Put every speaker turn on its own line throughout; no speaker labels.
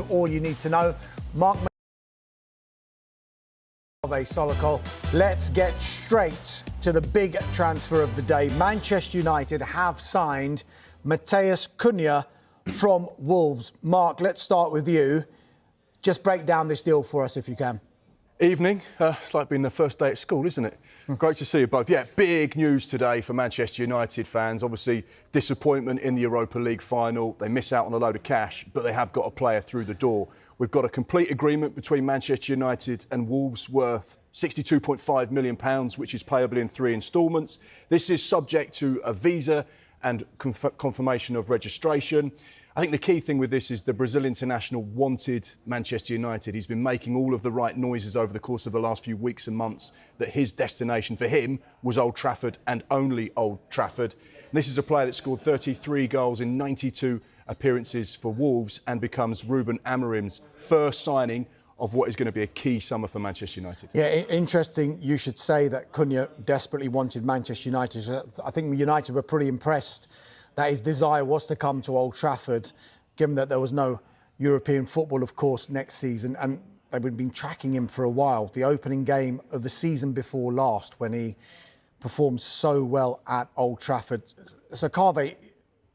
All you need to know. Mark Solokol. Let's get straight to the big transfer of the day. Manchester United have signed Matheus Cunha from Wolves. Mark, let's start with you. Just break down this deal for us if you can.
Evening. It's like being the first day at school, isn't it? Great to see you both. Yeah, big news today for Manchester United fans. Obviously, disappointment in the Europa League final. They miss out on a load of cash, but they have got a player through the door. We've got a complete agreement between Manchester United and Wolves worth £62.5 million, which is payable in 3 instalments. This is subject to a visa and confirmation of registration. I think the key thing with this is the Brazil international wanted Manchester United. He's been making all of the right noises over the course of the last few weeks and months that his destination for him was Old Trafford and only Old Trafford. And this is a player that scored 33 goals in 92 appearances for Wolves and becomes Ruben Amorim's first signing of what is going to be a key summer for Manchester United.
Yeah, interesting you should say that Cunha desperately wanted Manchester United. I think United were pretty impressed that his desire was to come to Old Trafford, given that there was no European football, of course, next season. And they've been tracking him for a while. The opening game of the season before last, when he performed so well at Old Trafford. So, Carve,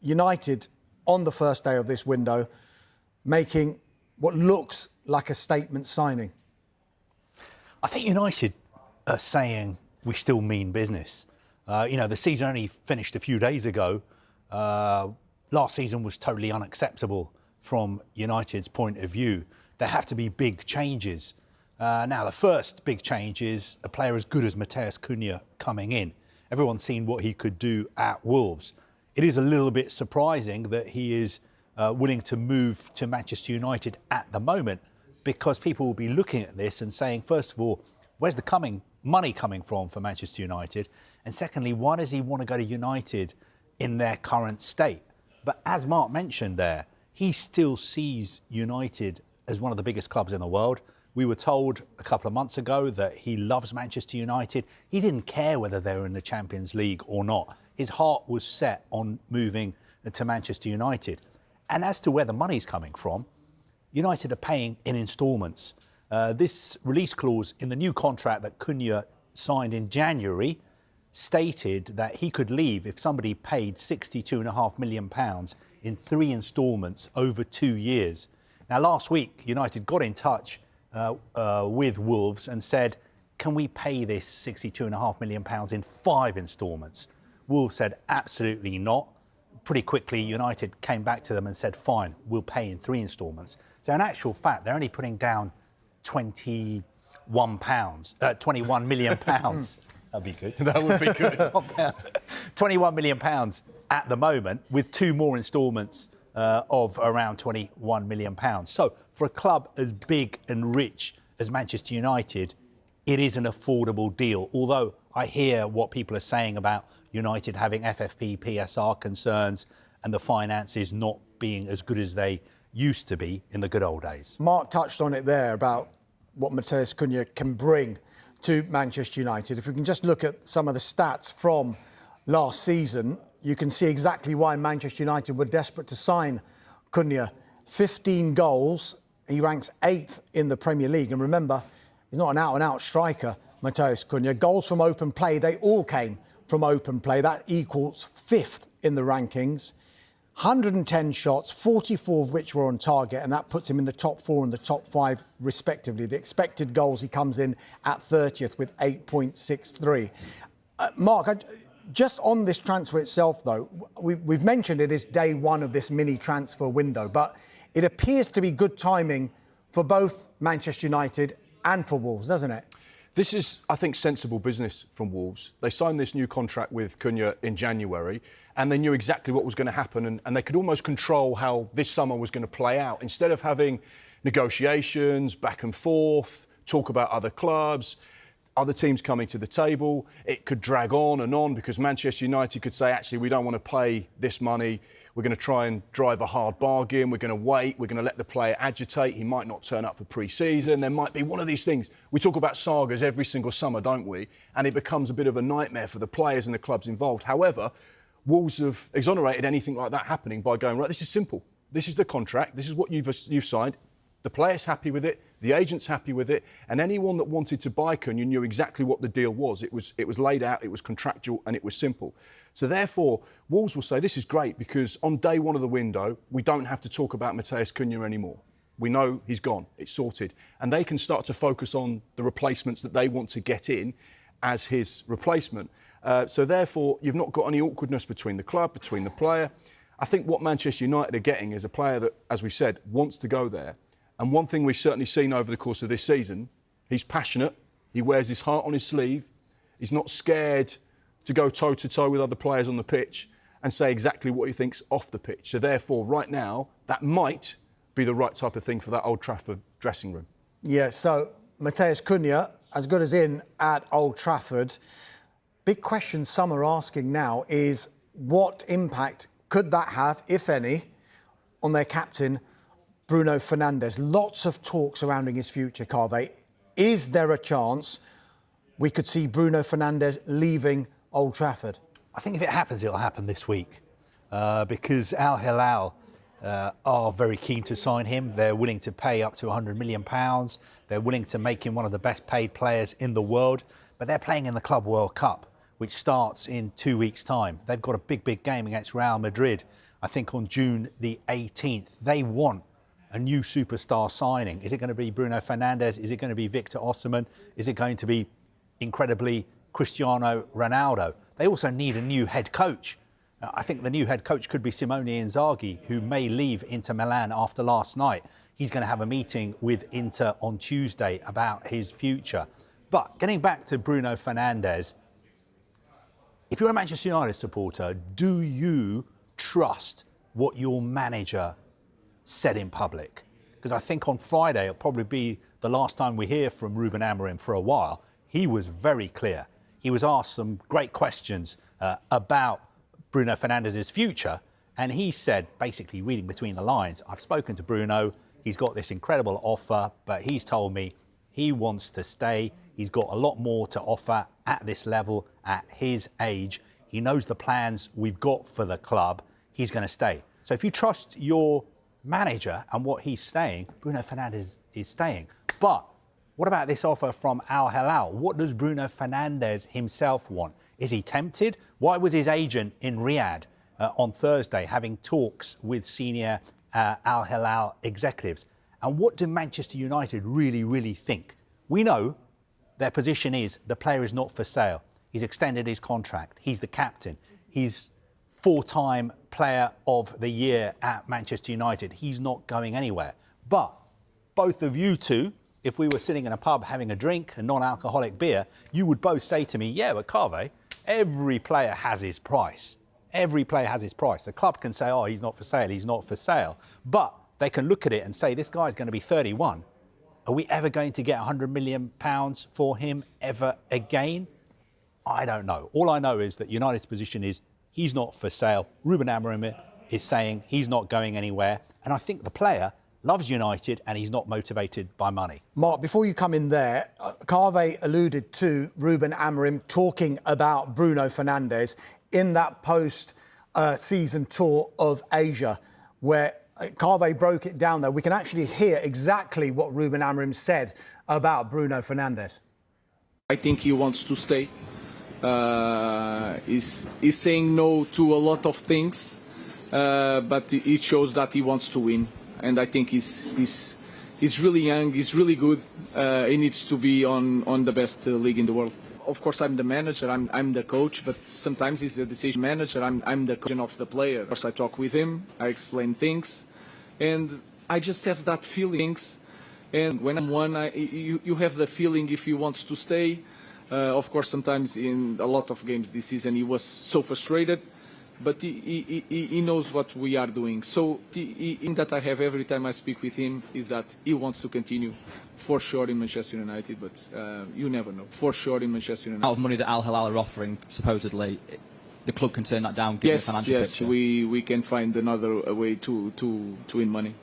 United, on the first day of this window, making what looks like a statement signing.
I think United are saying we still mean business. The season only finished a few days ago. Last season was totally unacceptable from United's point of view. There have to be big changes. Now, the first big change is a player as good as Matheus Cunha coming in. Everyone's seen what he could do at Wolves. It is a little bit surprising that he is willing to move to Manchester United at the moment, because people will be looking at this and saying, first of all, where's the money coming from for Manchester United? And secondly, why does he want to go to United in their current state? But as Mark mentioned there, he still sees United as one of the biggest clubs in the world. We were told a couple of months ago that he loves Manchester United. He didn't care whether they were in the Champions League or not. His heart was set on moving to Manchester United. And as to where the money's coming from, United are paying in instalments. This release clause in the new contract that Cunha signed in January stated that he could leave if somebody paid £62.5 million in 3 instalments over 2 years. Now, last week, United got in touch with Wolves and said, can we pay this £62.5 million in 5 instalments? Wolves said, absolutely not. Pretty quickly, United came back to them and said, fine, we'll pay in 3 instalments. So in actual fact, they're only putting down £21 million. That'd be good.
That would be good.
£21 million at the moment, with 2 more instalments of around £21 million. So for a club as big and rich as Manchester United, it is an affordable deal. Although I hear what people are saying about United having FFP, PSR concerns and the finances not being as good as they used to be in the good old days.
Mark touched on it there about what Matheus Cunha can bring to Manchester United. If we can just look at some of the stats from last season, you can see exactly why Manchester United were desperate to sign Cunha. 15 goals, he ranks 8th in the Premier League. And remember, he's not an out-and-out striker, Matheus Cunha. Goals from open play, they all came from open play. That equals 5th in the rankings. 110 shots, 44 of which were on target, and that puts him in the top 4 and the top 5, respectively. The expected goals, he comes in at 30th with 8.63. Mark, just on this transfer itself, though, we've mentioned it is day one of this mini transfer window, but it appears to be good timing for both Manchester United and for Wolves, doesn't it?
This is, I think, sensible business from Wolves. They signed this new contract with Cunha in January, and they knew exactly what was going to happen, and they could almost control how this summer was going to play out. Instead of having negotiations, back and forth, talk about other clubs, other teams coming to the table, it could drag on because Manchester United could say, actually, we don't want to pay this money. We're going to try and drive a hard bargain. We're going to wait. We're going to let the player agitate. He might not turn up for pre-season. There might be one of these things. We talk about sagas every single summer, don't we? And it becomes a bit of a nightmare for the players and the clubs involved. However, Wolves have exonerated anything like that happening by going, right, this is simple. This is the contract. This is what you've signed. The player's happy with it, the agent's happy with it, and anyone that wanted to buy Cunha knew exactly what the deal was. It was laid out, it was contractual, and it was simple. So therefore, Wolves will say this is great because on day one of the window, we don't have to talk about Matheus Cunha anymore. We know he's gone, it's sorted. And they can start to focus on the replacements that they want to get in as his replacement. So therefore, you've not got any awkwardness between the club, between the player. I think what Manchester United are getting is a player that, as we said, wants to go there. And one thing we've certainly seen over the course of this season, he's passionate, he wears his heart on his sleeve, he's not scared to go toe-to-toe with other players on the pitch and say exactly what he thinks off the pitch. So therefore, right now, that might be the right type of thing for that Old Trafford dressing room.
Yeah, so Matheus Cunha, as good as in at Old Trafford. Big question some are asking now is what impact could that have, if any, on their captain, Bruno Fernandes? Lots of talk surrounding his future, Carve. Is there a chance we could see Bruno Fernandes leaving Old Trafford?
I think if it happens, it'll happen this week because Al Hilal are very keen to sign him. They're willing to pay up to £100 million. They're willing to make him one of the best paid players in the world. But they're playing in the Club World Cup, which starts in 2 weeks' time. They've got a big game against Real Madrid, I think on June the 18th. They want a new superstar signing. Is it going to be Bruno Fernandes? Is it going to be Victor Osimhen? Is it going to be, incredibly, Cristiano Ronaldo? They also need a new head coach. I think the new head coach could be Simone Inzaghi, who may leave Inter Milan after last night. He's going to have a meeting with Inter on Tuesday about his future. But getting back to Bruno Fernandes, if you're a Manchester United supporter, do you trust what your manager said in public? Because I think on Friday it'll probably be the last time we hear from Ruben Amorim for a while. He was very clear. He was asked some great questions about Bruno Fernandes' future, and he said, basically reading between the lines, I've spoken to Bruno, he's got this incredible offer, but he's told me he wants to stay. He's got a lot more to offer at this level, at his age. He knows the plans we've got for the club. He's going to stay. So if you trust your manager and what he's saying, Bruno Fernandes is staying. But what about this offer from Al Hilal? What does Bruno Fernandes himself want? Is he tempted? Why was his agent in Riyadh on Thursday having talks with senior Al Hilal executives? And what do Manchester United really think? We know their position is the player is not for sale. He's extended his contract. He's the captain. He's four-time player of the year at Manchester United. He's not going anywhere. But both of you two, if we were sitting in a pub having a drink, a non-alcoholic beer, you would both say to me, yeah, but Carve, every player has his price. Every player has his price. The club can say, oh, he's not for sale, he's not for sale. But they can look at it and say, this guy's going to be 31. Are we ever going to get £100 million for him ever again? I don't know. All I know is that United's position is he's not for sale. Ruben Amorim is saying he's not going anywhere. And I think the player loves United and he's not motivated by money.
Mark, before you come in there, Carve alluded to Ruben Amorim talking about Bruno Fernandes in that post-season tour of Asia, where Carve broke it down there. We can actually hear exactly what Ruben Amorim said about Bruno Fernandes.
I think he wants to stay. He's saying no to a lot of things, but it shows that he wants to win. And I think he's really young, he's really good. He needs to be on the best league in the world. Of course, I'm the manager, I'm the coach, but sometimes he's a decision manager. I'm the coach of the player. Of course, I talk with him, I explain things, and I just have that feeling. And when I'm one, you have the feeling if he wants to stay. Of course, sometimes in a lot of games this season, he was so frustrated. But he knows what we are doing. So the thing that I have every time I speak with him is that he wants to continue, for sure, in Manchester United, but you never know. For sure in Manchester United.
Out of money that Al Hilal are offering, supposedly, the club can turn that down, given the financial picture.
Yes, we can find another way to win money.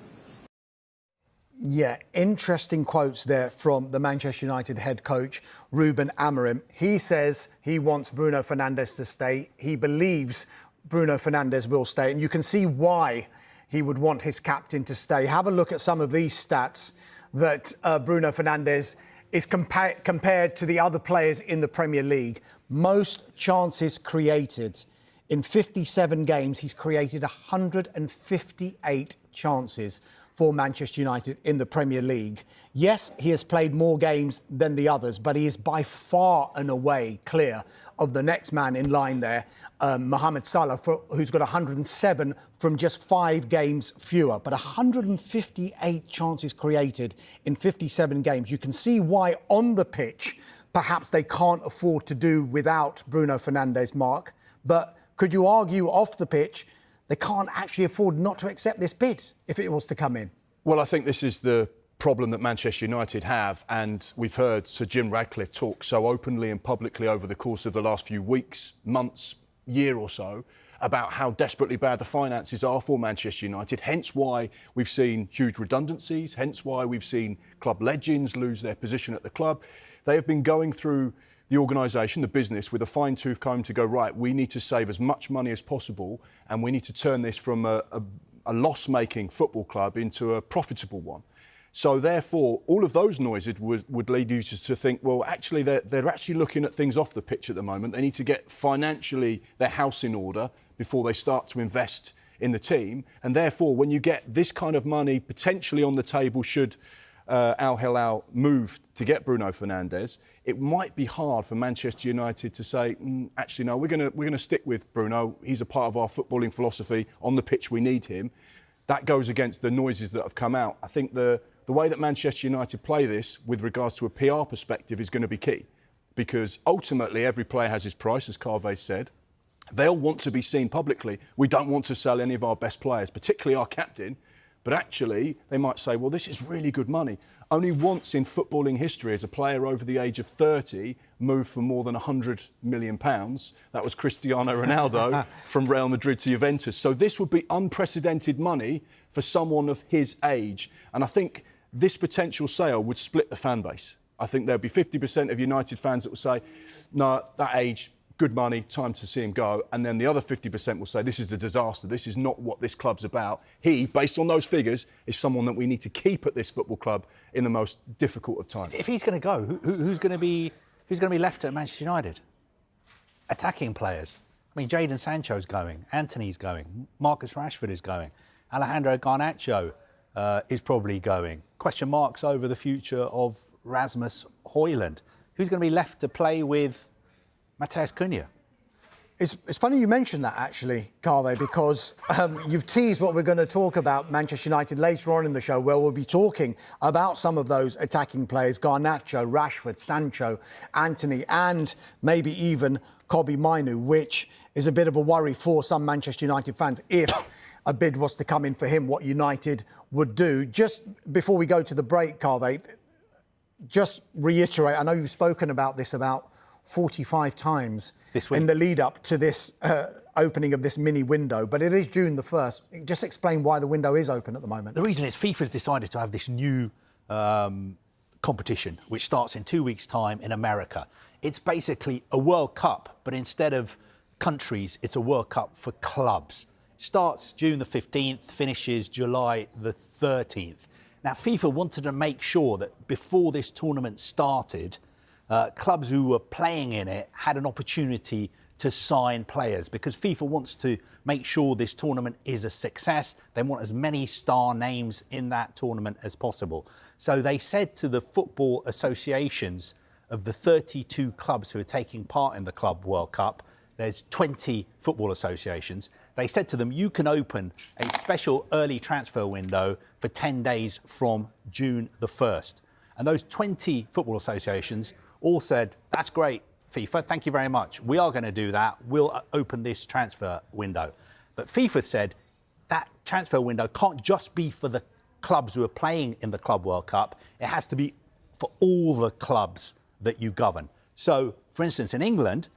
Yeah, interesting quotes there from the Manchester United head coach, Ruben Amorim. He says he wants Bruno Fernandes to stay. He believes Bruno Fernandes will stay, and you can see why he would want his captain to stay. Have a look at some of these stats that Bruno Fernandes is compared to the other players in the Premier League. Most chances created. In 57 games, he's created 158 chances for Manchester United in the Premier League. Yes, he has played more games than the others, but he is by far and away clear of the next man in line there, Mohamed Salah, who's got 107 from just 5 games fewer. But 158 chances created in 57 games. You can see why on the pitch, perhaps they can't afford to do without Bruno Fernandes, Mark. But could you argue off the pitch, they can't actually afford not to accept this bid if it was to come in?
Well, I think this is the problem that Manchester United have, and we've heard Sir Jim Ratcliffe talk so openly and publicly over the course of the last few weeks, months, year or so, about how desperately bad the finances are for Manchester United, hence why we've seen huge redundancies, hence why we've seen club legends lose their position at the club. They have been going through the organisation, the business, with a fine-tooth comb to go, right, we need to save as much money as possible and we need to turn this from a loss-making football club into a profitable one. So therefore, all of those noises would lead you to think, well, actually, they're actually looking at things off the pitch at the moment. They need to get financially their house in order before they start to invest in the team. And therefore, when you get this kind of money potentially on the table, should Al Hilal move to get Bruno Fernandes, it might be hard for Manchester United to say, actually, no, we're going to stick with Bruno. He's a part of our footballing philosophy. On the pitch, we need him. That goes against the noises that have come out. I think the way that Manchester United play this with regards to a PR perspective is going to be key, because ultimately every player has his price, as Carve said. They'll want to be seen publicly. We don't want to sell any of our best players, particularly our captain. But actually, they might say, well, this is really good money. Only once in footballing history has a player over the age of 30 moved for more than £100 million. That was Cristiano Ronaldo from Real Madrid to Juventus. So this would be unprecedented money for someone of his age. And I think this potential sale would split the fan base. I think there'd be 50% of United fans that would say, no, that age, good money, time to see him go. And then the other 50% will say, this is a disaster. This is not what this club's about. He, based on those figures, is someone that we need to keep at this football club in the most difficult of times.
If he's going to go, who's going to be left at Manchester United? Attacking players. I mean, Jadon Sancho's going, Antony's going, Marcus Rashford is going, Alejandro Garnacho is probably going. Question marks over the future of Rasmus Højlund. Who's going to be left to play with Matheus Cunha?
It's funny you mentioned that, actually, Carve, because you've teased what we're going to talk about Manchester United later on in the show, where we'll be talking about some of those attacking players, Garnacho, Rashford, Sancho, Antony, and maybe even Kobbie Mainoo, which is a bit of a worry for some Manchester United fans if a bid was to come in for him, what United would do. Just before we go to the break, Carve, just reiterate, I know you've spoken about this about 45 times in the lead up to this opening of this mini window, but it is June the 1st. Just explain why the window is open at the moment.
The reason is FIFA's decided to have this new competition, which starts in 2 weeks' time in America. It's basically a World Cup, but instead of countries, it's a World Cup for clubs. It starts June the 15th, finishes July the 13th. Now, FIFA wanted to make sure that before this tournament started, clubs who were playing in it had an opportunity to sign players, because FIFA wants to make sure this tournament is a success. They want as many star names in that tournament as possible. So they said to the football associations of the 32 clubs who are taking part in the Club World Cup, there's 20 football associations. They said to them, you can open a special early transfer window for 10 days from June the 1st. And those 20 football associations all said, that's great, FIFA, thank you very much. We are going to do that. We'll open this transfer window. But FIFA said that transfer window can't just be for the clubs who are playing in the Club World Cup. It has to be for all the clubs that you govern. So, for instance, in England,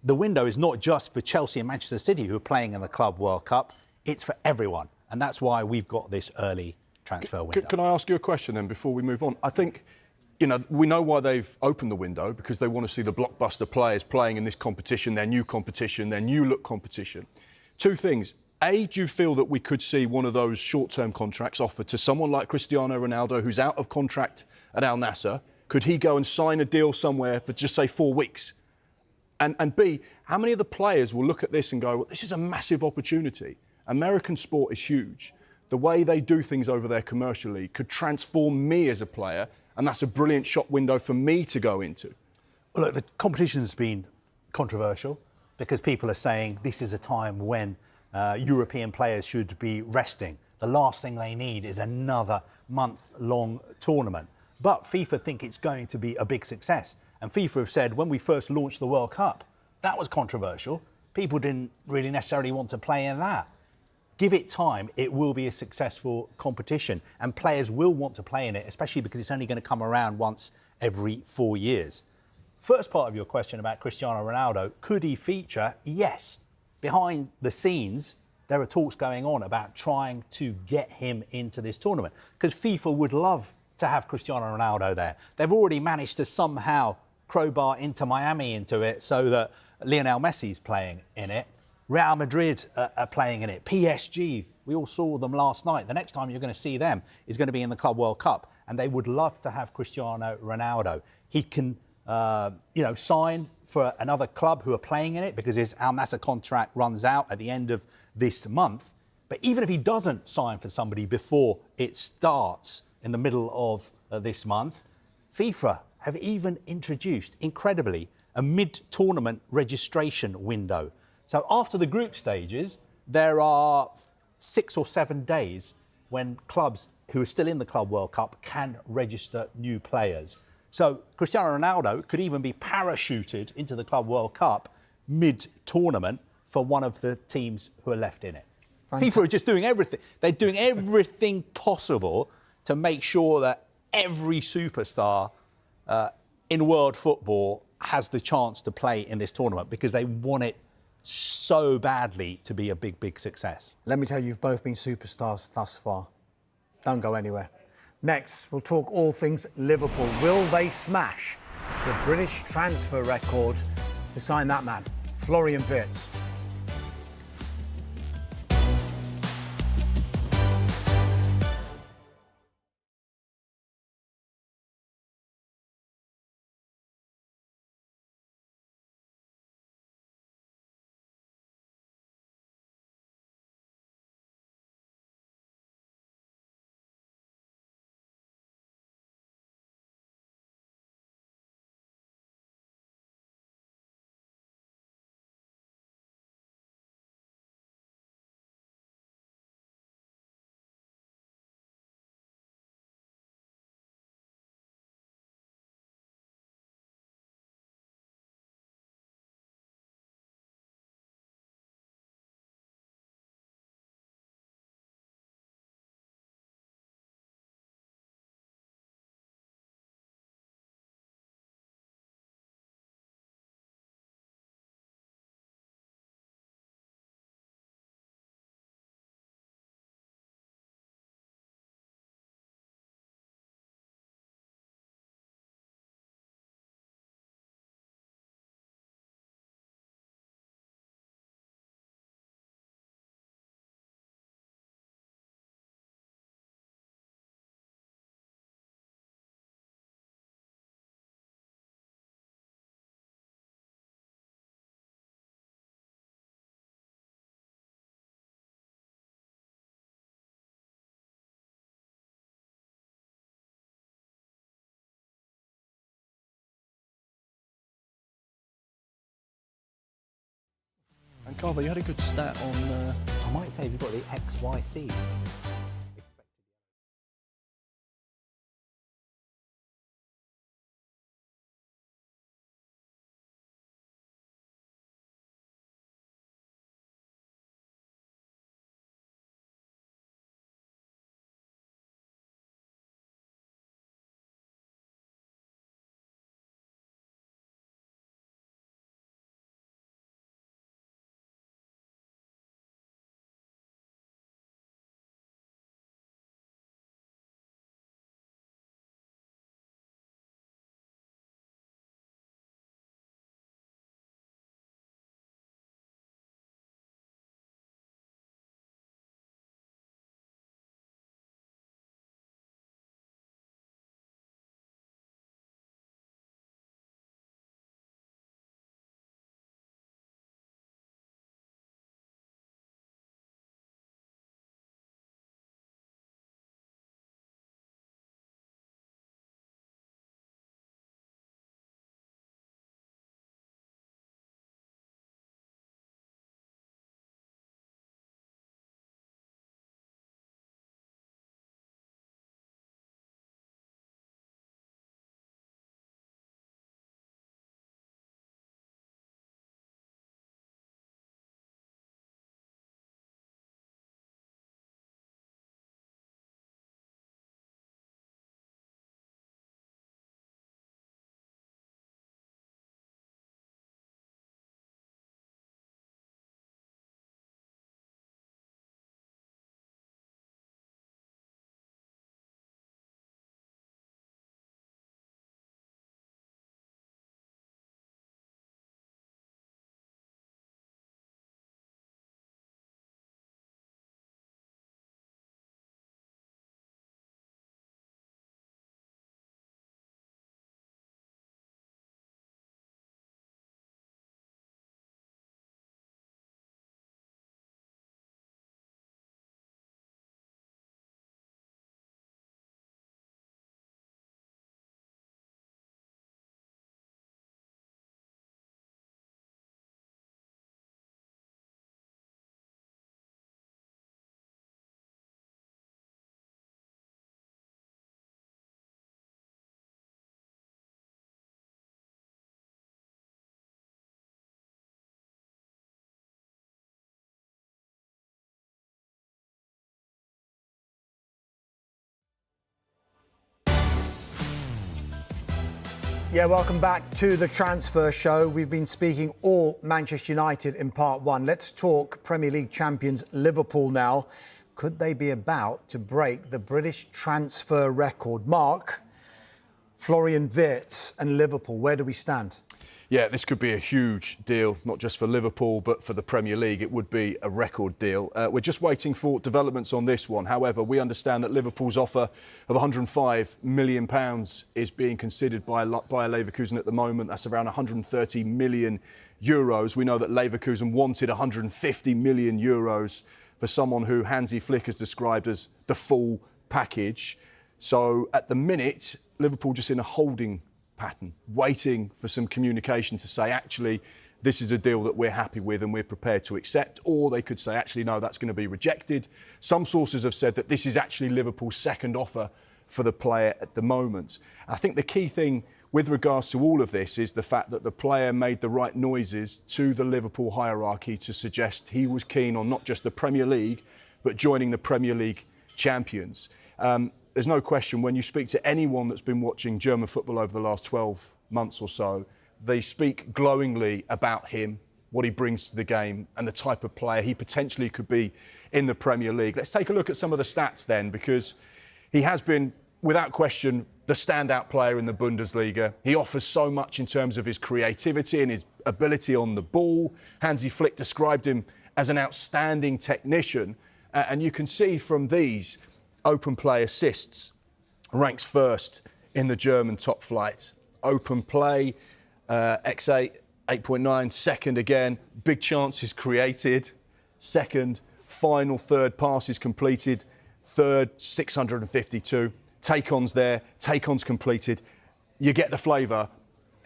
the window is not just for Chelsea and Manchester City who are playing in the Club World Cup. It's for everyone. And that's why we've got this early transfer window.
Can I ask you a question then before we move on? I think, we know why they've opened the window, because they want to see the blockbuster players playing in this competition, their new look competition. Two things. A, do you feel that we could see one of those short-term contracts offered to someone like Cristiano Ronaldo, who's out of contract at Al Nassr? Could he go and sign a deal somewhere for just, say, 4 weeks? And B, how many of the players will look at this and go, well, this is a massive opportunity. American sport is huge. The way they do things over there commercially could transform me as a player, and that's a brilliant shop window for me to go into.
Well, look, the competition's been controversial because people are saying this is a time when European players should be resting. The last thing they need is another month-long tournament. But FIFA think it's going to be a big success. And FIFA have said when we first launched the World Cup, that was controversial. People didn't really necessarily want to play in that. Give it time, it will be a successful competition. And players will want to play in it, especially because it's only going to come around once every 4 years. First part of your question about Cristiano Ronaldo, could he feature? Yes. Behind the scenes, there are talks going on about trying to get him into this tournament because FIFA would love to have Cristiano Ronaldo there. They've already managed to somehow crowbar Inter Miami into it so that Lionel Messi's playing in it. Real Madrid are playing in it. PSG, we all saw them last night. The next time you're going to see them is going to be in the Club World Cup, and they would love to have Cristiano Ronaldo. He can, sign for another club who are playing in it because his Al Nassr contract runs out at the end of this month. But even if he doesn't sign for somebody before it starts in the middle of this month, FIFA have even introduced, incredibly, a mid-tournament registration window. So after the group stages, there are 6 or 7 days when clubs who are still in the Club World Cup can register new players. So Cristiano Ronaldo could even be parachuted into the Club World Cup mid-tournament for one of the teams who are left in it. FIFA are just doing everything. They're doing everything possible to make sure that every superstar in world football has the chance to play in this tournament because they want it so badly to be a big, big success.
Let me tell you, you've both been superstars thus far. Don't go anywhere. Next, we'll talk all things Liverpool. Will they smash the British transfer record to sign that man, Florian Wirtz?
And Carver, you had a good stat on...
I might say, have you got the XYC?
Yeah, welcome back to the Transfer Show. We've been speaking all Manchester United in part one. Let's talk Premier League champions Liverpool now. Could they be about to break the British transfer record? Mark, Florian Wirtz and Liverpool, where do we stand?
Yeah, this could be a huge deal, not just for Liverpool, but for the Premier League. It would be a record deal. We're just waiting for developments on this one. However, we understand that Liverpool's offer of £105 million is being considered by Leverkusen at the moment. That's around €130 million. We know that Leverkusen wanted €150 million for someone who Hansi Flick has described as the full package. So at the minute, Liverpool just in a holding pattern, waiting for some communication to say, actually, this is a deal that we're happy with and we're prepared to accept. Or they could say, actually, no, that's going to be rejected. Some sources have said that this is actually Liverpool's second offer for the player at the moment. I think the key thing with regards to all of this is the fact that the player made the right noises to the Liverpool hierarchy to suggest he was keen on not just the Premier League, but joining the Premier League champions. There's no question when you speak to anyone that's been watching German football over the last 12 months or so, they speak glowingly about him, what he brings to the game and the type of player he potentially could be in the Premier League. Let's take a look at some of the stats then, because he has been, without question, the standout player in the Bundesliga. He offers so much in terms of his creativity and his ability on the ball. Hansi Flick described him as an outstanding technician. And you can see from these open play assists, ranks first in the German top flight. Open play, XA 8.9, second again, big chances created, second, final third passes completed, third 652. Take-ons there, take-ons completed. You get the flavour.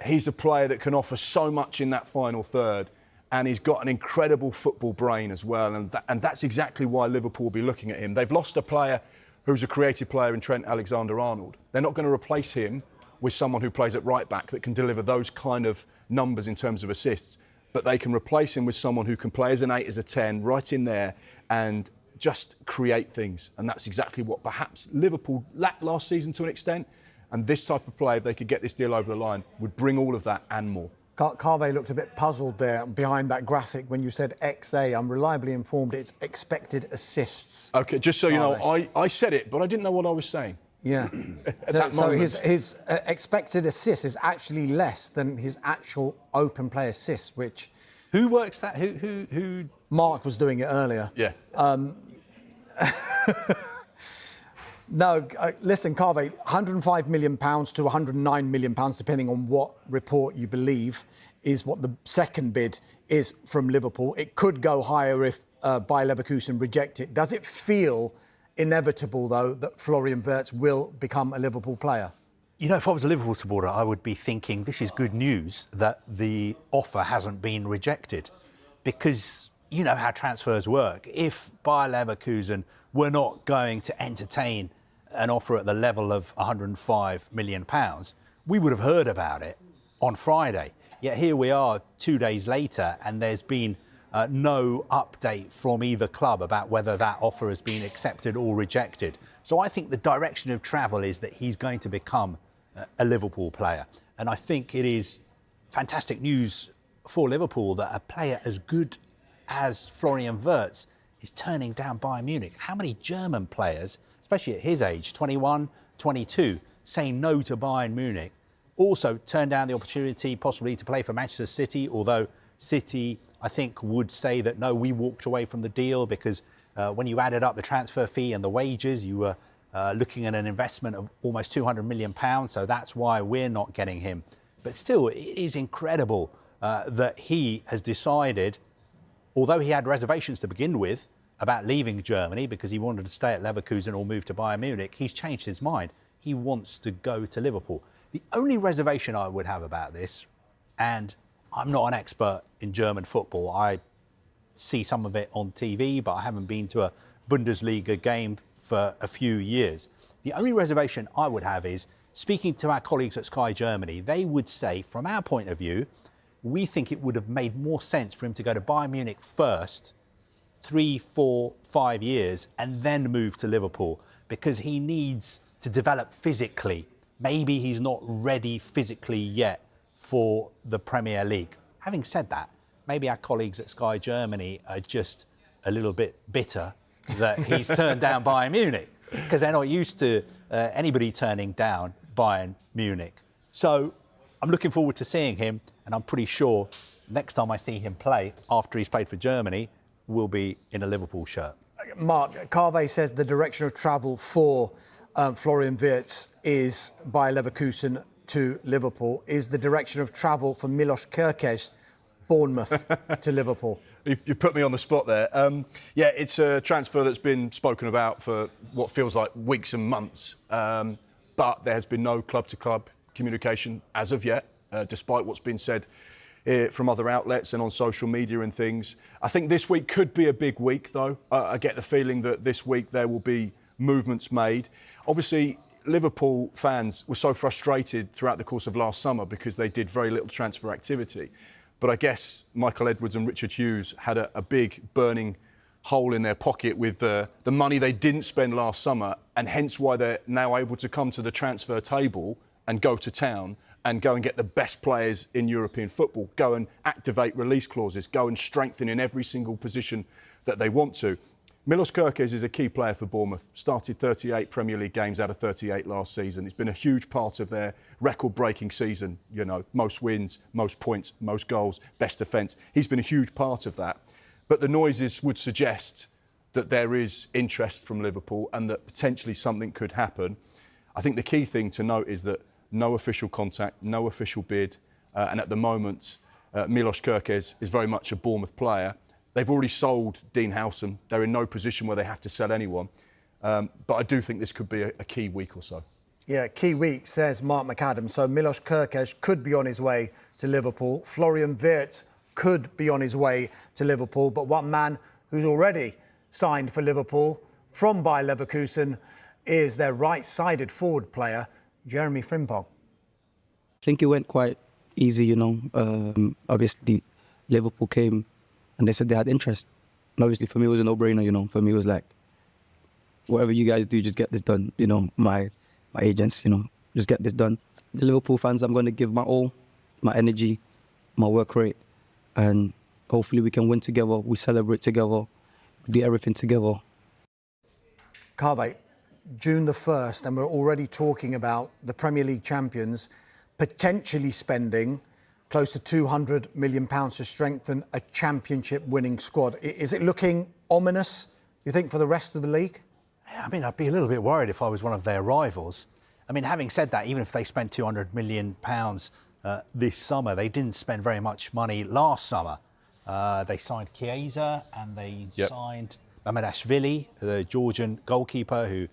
He's a player that can offer so much in that final third, and he's got an incredible football brain as well, and that's exactly why Liverpool will be looking at him. They've lost a player who's a creative player in Trent Alexander-Arnold. They're not going to replace him with someone who plays at right back that can deliver those kind of numbers in terms of assists, but they can replace him with someone who can play as an 8, as a 10, right in there and just create things. And that's exactly what perhaps Liverpool lacked last season to an extent. And this type of play, if they could get this deal over the line, would bring all of that and more.
Carve looked a bit puzzled there behind that graphic when you said XA. I'm reliably informed it's expected assists.
OK, just so you know, I said it, but I didn't know what I was saying.
Yeah. so his expected assists is actually less than his actual open play assists, which...
Who works that? Who?
Mark was doing it earlier.
Yeah.
No, listen, Carve, £105 million to £109 million, depending on what report you believe, is what the second bid is from Liverpool. It could go higher if Bayer Leverkusen reject it. Does it feel inevitable, though, that Florian Wirtz will become a Liverpool player?
You know, if I was a Liverpool supporter, I would be thinking this is good news that the offer hasn't been rejected, because you know how transfers work. If Bayer Leverkusen were not going to entertain an offer at the level of £105 million, we would have heard about it on Friday. Yet here we are 2 days later, and there's been no update from either club about whether that offer has been accepted or rejected. So I think the direction of travel is that he's going to become a Liverpool player. And I think it is fantastic news for Liverpool that a player as good as Florian Wirtz is turning down Bayern Munich. How many German players, especially at his age, 21, 22, saying no to Bayern Munich, also turned down the opportunity possibly to play for Manchester City, although City, I think, would say that, no, we walked away from the deal because when you added up the transfer fee and the wages, you were looking at an investment of almost £200 million, so that's why we're not getting him. But still, it is incredible that he has decided, although he had reservations to begin with about leaving Germany because he wanted to stay at Leverkusen or move to Bayern Munich, he's changed his mind. He wants to go to Liverpool. The only reservation I would have about this, and I'm not an expert in German football, I see some of it on TV, but I haven't been to a Bundesliga game for a few years. The only reservation I would have is, speaking to our colleagues at Sky Germany, they would say, from our point of view, we think it would have made more sense for him to go to Bayern Munich first, 3, 4, 5 years, and then move to Liverpool, because he needs to develop physically maybe he's not ready physically yet for the Premier League. Having said that, maybe our colleagues at Sky Germany are just a little bit bitter that he's turned down Bayern Munich, because they're not used to anybody turning down Bayern Munich. So I'm looking forward to seeing him, and I'm pretty sure next time I see him play after he's played for Germany will be in a Liverpool shirt.
Mark, Carve says the direction of travel for Florian Wirtz is Bayer Leverkusen to Liverpool. Is the direction of travel for Milos Kerkez Bournemouth to Liverpool?
You put me on the spot there. Yeah, it's a transfer that's been spoken about for what feels like weeks and months. But there has been no club-to-club communication as of yet, despite what's been said from other outlets and on social media and things. I think this week could be a big week, though. I get the feeling that this week there will be movements made. Obviously, Liverpool fans were so frustrated throughout the course of last summer because they did very little transfer activity. But I guess Michael Edwards and Richard Hughes had a big burning hole in their pocket with the money they didn't spend last summer, and hence why they're now able to come to the transfer table and go to town and go and get the best players in European football, go and activate release clauses, go and strengthen in every single position that they want to. Milos Kerkez is a key player for Bournemouth. Started 38 Premier League games out of 38 last season. It's been a huge part of their record-breaking season. You know, most wins, most points, most goals, best defence. He's been a huge part of that. But the noises would suggest that there is interest from Liverpool and that potentially something could happen. I think the key thing to note is that no official contact, no official bid, and at the moment, Milos Kerkez is very much a Bournemouth player. They've already sold Dean Howson. They're in no position where they have to sell anyone. But I do think this could be a key week or so.
Yeah, key week, says Mark McAdam. So Milos Kerkez could be on his way to Liverpool. Florian Wirtz could be on his way to Liverpool. But one man who's already signed for Liverpool from Bayer Leverkusen is their right-sided forward player, Jeremy Frimpong.
I think it went quite easy, you know. Obviously, Liverpool came and they said they had interest. And obviously, for me, it was a no-brainer, you know. For me, it was like, whatever you guys do, just get this done. You know, my agents, you know, just get this done. The Liverpool fans, I'm going to give my all, my energy, my work rate, and hopefully we can win together. We celebrate together. We do everything together.
Carve, June the 1st, and we're already talking about the Premier League champions potentially spending close to £200 million to strengthen a championship-winning squad. Is it looking ominous, you think, for the rest of the league?
I mean, I'd be a little bit worried if I was one of their rivals. I mean, having said that, even if they spent £200 million this summer, they didn't spend very much money last summer. They signed Chiesa and they signed Mamardashvili, the Georgian goalkeeper who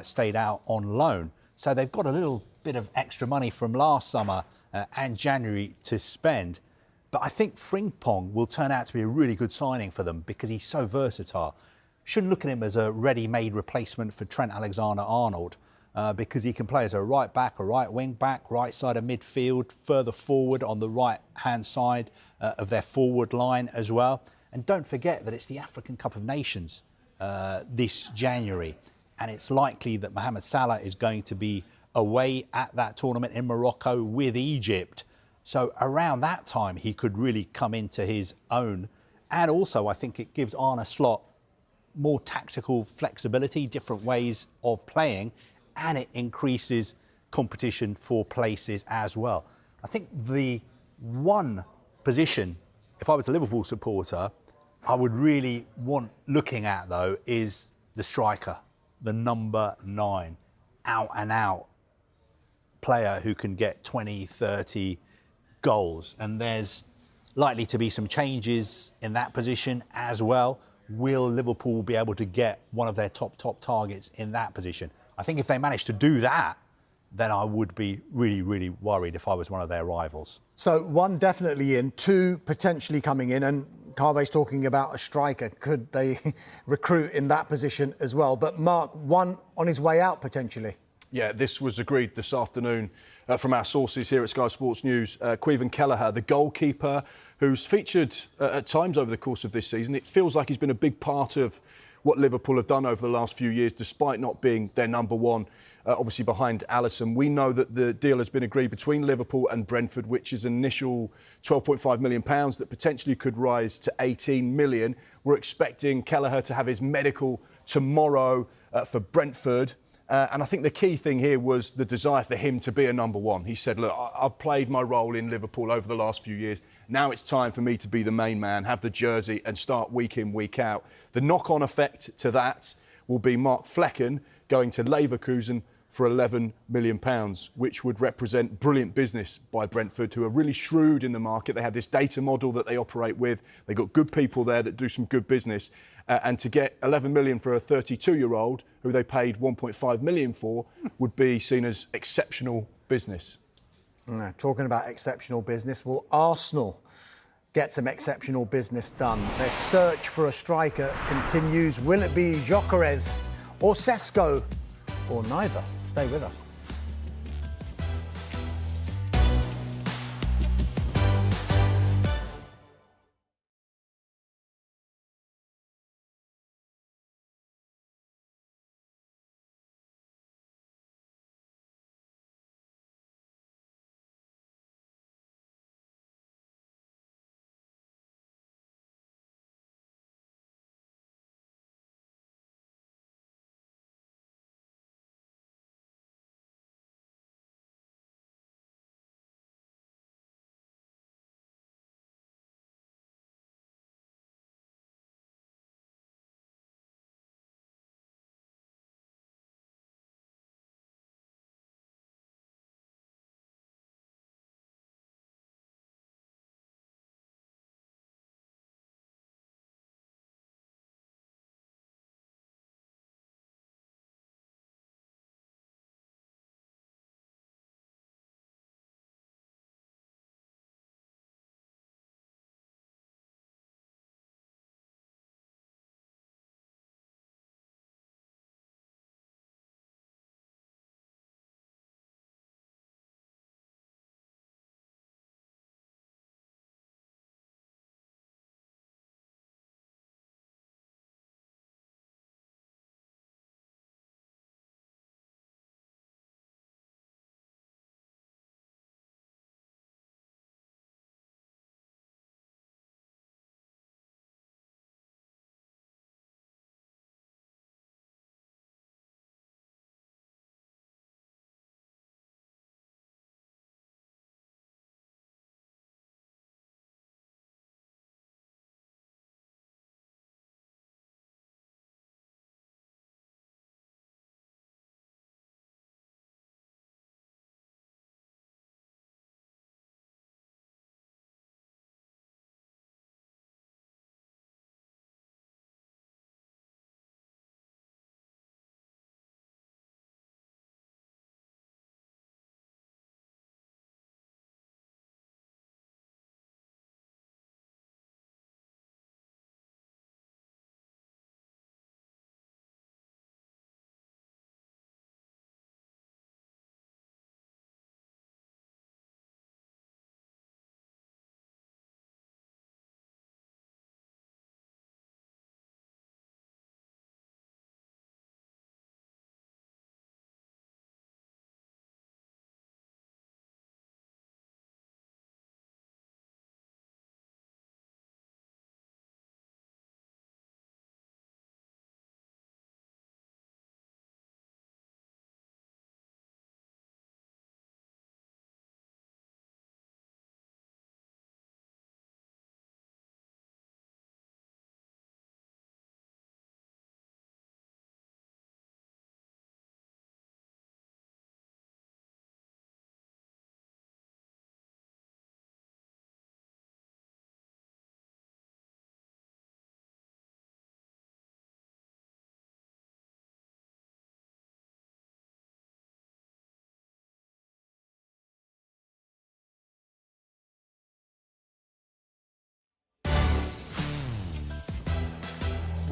stayed out on loan. So they've got a little bit of extra money from last summer and January to spend. But I think Frimpong will turn out to be a really good signing for them because he's so versatile. Shouldn't look at him as a ready-made replacement for Trent Alexander-Arnold because he can play as a right back, a right wing back, right side of midfield, further forward on the right-hand side of their forward line as well. And don't forget that it's the African Cup of Nations this January. And it's likely that Mohamed Salah is going to be away at that tournament in Morocco with Egypt. So around that time, he could really come into his own. And also, I think it gives Arne Slot more tactical flexibility, different ways of playing, and it increases competition for places as well. I think the one position, if I was a Liverpool supporter, I would really want looking at, though, is the striker, the number 9, out and out player who can get 20, 30 goals. And there's likely to be some changes in that position as well. Will Liverpool be able to get one of their top targets in that position? I think if they manage to do that, then I would be really, really worried if I was one of their rivals.
So one definitely in, 2 potentially coming in, and Carve's talking about a striker. Could they recruit in that position as well? But Mark, 1 on his way out potentially.
Yeah, this was agreed this afternoon from our sources here at Sky Sports News. Caoimhin Kelleher, the goalkeeper who's featured at times over the course of this season. It feels like he's been a big part of what Liverpool have done over the last few years, despite not being their number one obviously behind Alisson. We know that the deal has been agreed between Liverpool and Brentford, which is an initial £12.5 million that potentially could rise to 18 million. We're expecting Kelleher to have his medical tomorrow for Brentford. And I think the key thing here was the desire for him to be a number one. He said, look, I've played my role in Liverpool over the last few years. Now it's time for me to be the main man, have the jersey and start week in, week out. The knock-on effect to that will be Mark Flecken going to Leverkusen for £11 million, which would represent brilliant business by Brentford, who are really shrewd in the market. They have this data model that they operate with. They've got good people there that do some good business. And to get 11 million for a 32-year-old, who they paid 1.5 million for, would be seen as exceptional business.
Talking about exceptional business, will Arsenal get some exceptional business done? Their search for a striker continues. Will it be Gyökeres or Sesko or neither? Stay with us.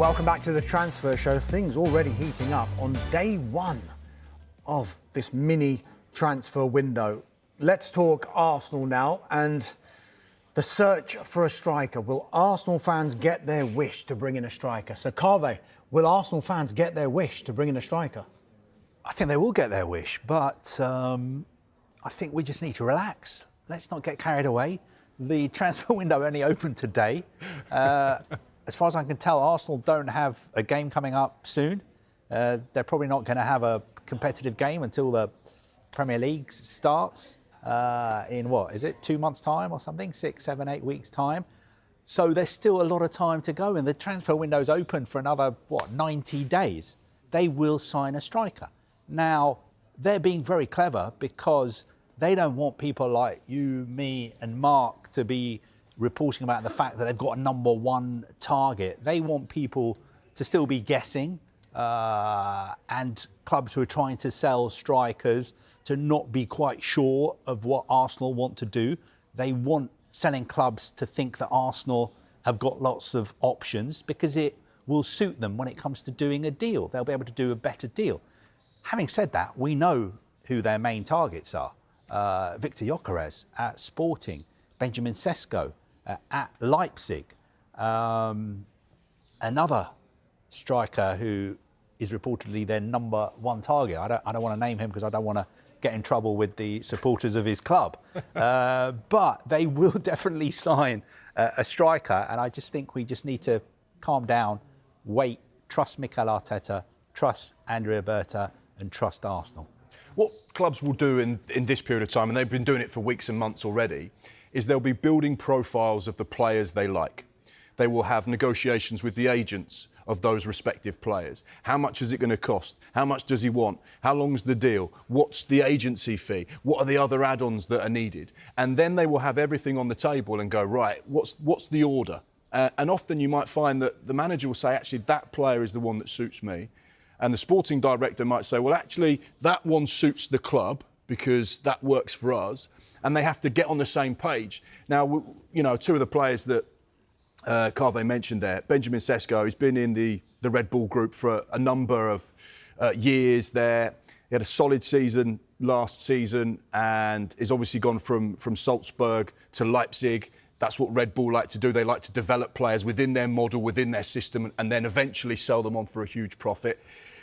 Welcome back to the Transfer Show. Things already heating up on day one of this mini transfer window. Let's talk Arsenal now and the search for a striker. Will Arsenal fans get their wish to bring in a striker? So, Kaveh, will Arsenal fans get their wish to bring in a striker?
I think they will get their wish, but I think we just need to relax. Let's not get carried away. The transfer window only opened today. As far as I can tell, Arsenal don't have a game coming up soon. They're probably not going to have a competitive game until the Premier League starts in what, is it 2 months' time or something? 6, 7, 8 weeks' time. So there's still a lot of time to go, and the transfer window's open for another, 90 days. They will sign a striker. Now, they're being very clever because they don't want people like you, me and Mark to be reporting about the fact that they've got a number one target. They want people to still be guessing and clubs who are trying to sell strikers to not be quite sure of what Arsenal want to do. They want selling clubs to think that Arsenal have got lots of options because it will suit them when it comes to doing a deal. They'll be able to do a better deal. Having said that, we know who their main targets are. Victor Gyökeres at Sporting, Benjamin Sesko at Leipzig, another striker who is reportedly their number one target. I don't want to name him because I don't want to get in trouble with the supporters of his club. But they will definitely sign a striker, and I just think we just need to calm down, wait, trust Mikel Arteta, trust Andrea Berta, and trust Arsenal.
What clubs will do in this period of time, and they've been doing it for weeks and months already, is they'll be building profiles of the players they like. They will have negotiations with the agents of those respective players. How much is it going to cost? How much does he want? How long's the deal? What's the agency fee? What are the other add-ons that are needed? And then they will have everything on the table and go, right, what's the order? And often you might find that the manager will say, actually, that player is the one that suits me. And the sporting director might say, well, actually, that one suits the club because that works for us. And they have to get on the same page. Now, you know, two of the players that Carve mentioned there, Benjamin Sesko, he's been in the Red Bull group for a number of years there. He had a solid season last season and is obviously gone from Salzburg to Leipzig. That's what Red Bull like to do. They like to develop players within their model, within their system, and then eventually sell them on for a huge profit.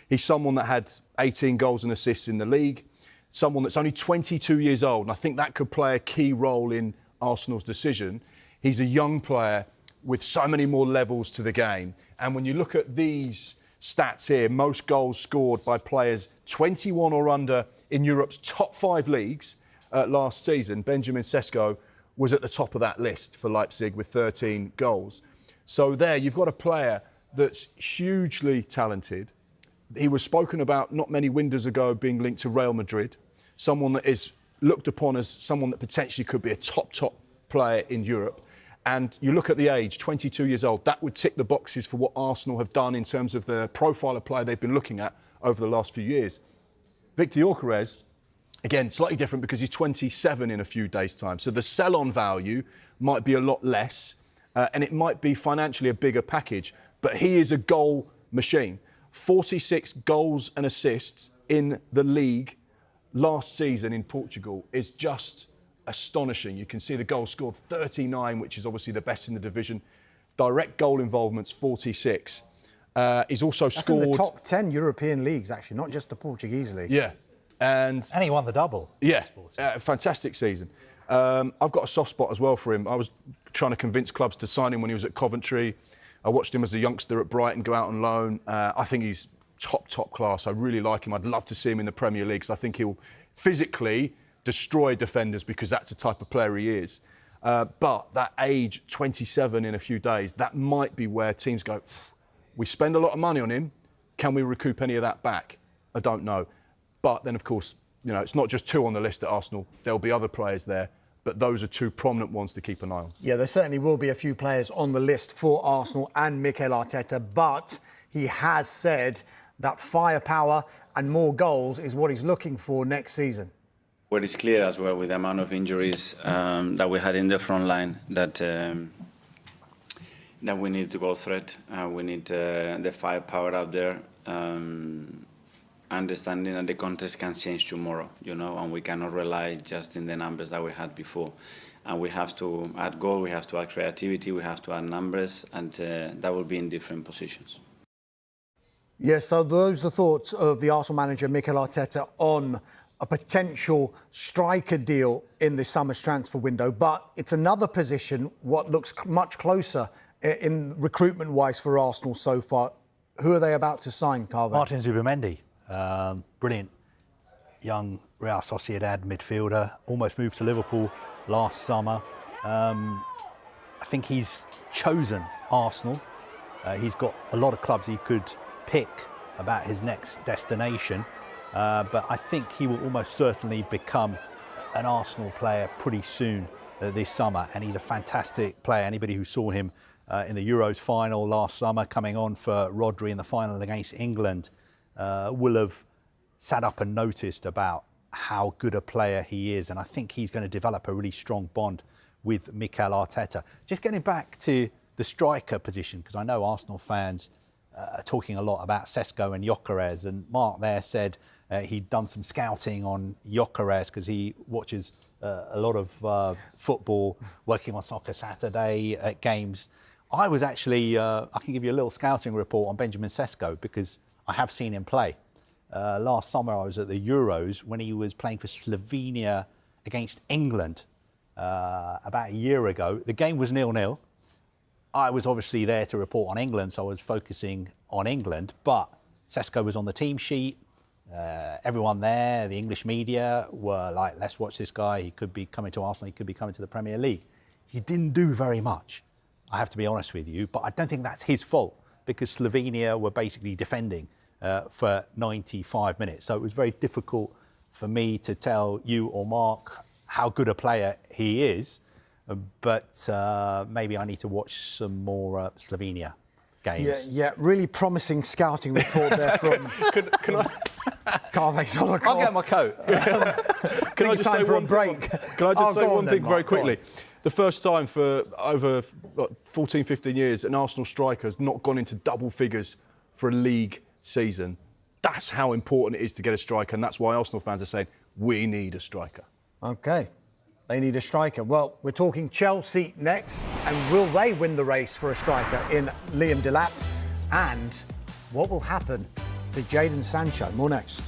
He's someone that had 18 goals and assists in the league, someone that's only 22 years old, and I think that could play a key role in Arsenal's decision. He's a young player with so many more levels to the game. And when you look at these stats here, most goals scored by players 21 or under in Europe's top 5 leagues last season, Benjamin Sesko was at the top of that list for Leipzig with 13 goals. So there, you've got a player that's hugely talented. He was spoken about not many windows ago being linked to Real Madrid, someone that is looked upon as someone that potentially could be a top player in Europe. And you look at the age, 22 years old, that would tick the boxes for what Arsenal have done in terms of the profile of player they've been looking at over the last few years. Victor Gyökeres, again, slightly different because he's 27 in a few days' time. So the sell-on value might be a lot less and it might be financially a bigger package. But he is a goal machine. 46 goals and assists in the league last season in Portugal is just astonishing. You can see the goals scored 39, which is obviously the best in the division. Direct goal involvements 46. He's also scored
in the top 10 European leagues, actually, not just the Portuguese league.
Yeah. And
he won the double.
Yeah, fantastic season. I've got a soft spot as well for him. I was trying to convince clubs to sign him when he was at Coventry. I watched him as a youngster at Brighton go out on loan. I think he's top class. I really like him. I'd love to see him in the Premier League because I think he'll physically destroy defenders because that's the type of player he is. But that age, 27 in a few days, that might be where teams go, we spend a lot of money on him. Can we recoup any of that back? I don't know. But then, of course, you know, it's not just 2 on the list at Arsenal. There'll be other players there. But those are 2 prominent ones to keep an eye on.
Yeah, there certainly will be a few players on the list for Arsenal and Mikel Arteta. But he has said that firepower and more goals is what he's looking for next season.
What is clear as well with the amount of injuries that we had in the front line that we need to go threat. We need the firepower out there. Understanding that the context can change tomorrow, you know, and we cannot rely just in the numbers that we had before. And we have to add goal, we have to add creativity, we have to add numbers, and that will be in different positions.
Yes, so those are thoughts of the Arsenal manager Mikel Arteta on a potential striker deal in the summer's transfer window. But it's another position what looks much closer in recruitment-wise for Arsenal so far. Who are they about to sign, Carver?
Martin Zubimendi, brilliant young Real Sociedad midfielder, almost moved to Liverpool last summer. I think he's chosen Arsenal. He's got a lot of clubs he could pick about his next destination, but I think he will almost certainly become an Arsenal player pretty soon this summer, and he's a fantastic player. Anybody who saw him in the Euros final last summer, coming on for Rodri in the final against England, will have sat up and noticed about how good a player he is, and I think he's going to develop a really strong bond with Mikel Arteta. Just getting back to the striker position, because I know Arsenal fans are talking a lot about Sesko and Gyökeres, and Mark there said he'd done some scouting on Gyökeres because he watches a lot of football, working on Soccer Saturday at games. I was actually, I can give you a little scouting report on Benjamin Sesko because I have seen him play. Last summer I was at the Euros when he was playing for Slovenia against England about a year ago. The game was 0-0. I was obviously there to report on England, so I was focusing on England, but Sesko was on the team sheet. Everyone there, the English media, were like, let's watch this guy. He could be coming to Arsenal. He could be coming to the Premier League. He didn't do very much, I have to be honest with you, but I don't think that's his fault because Slovenia were basically defending for 95 minutes. So it was very difficult for me to tell you or Mark how good a player he is, but maybe I need to watch some more Slovenia games.
Yeah, really promising scouting report there from Carve Solakov.
I'll get my coat.
Can I just say one
break?
Can I just say one thing very
Mark, go on.
quickly? The first time for over 14, 15 years, an Arsenal striker has not gone into double figures for a league season. That's how important it is to get a striker, and that's why Arsenal fans are saying, we need a striker.
OK, they need a striker. Well, we're talking Chelsea next, and will they win the race for a striker in Liam Delap? And what will happen to Jadon Sancho? More next.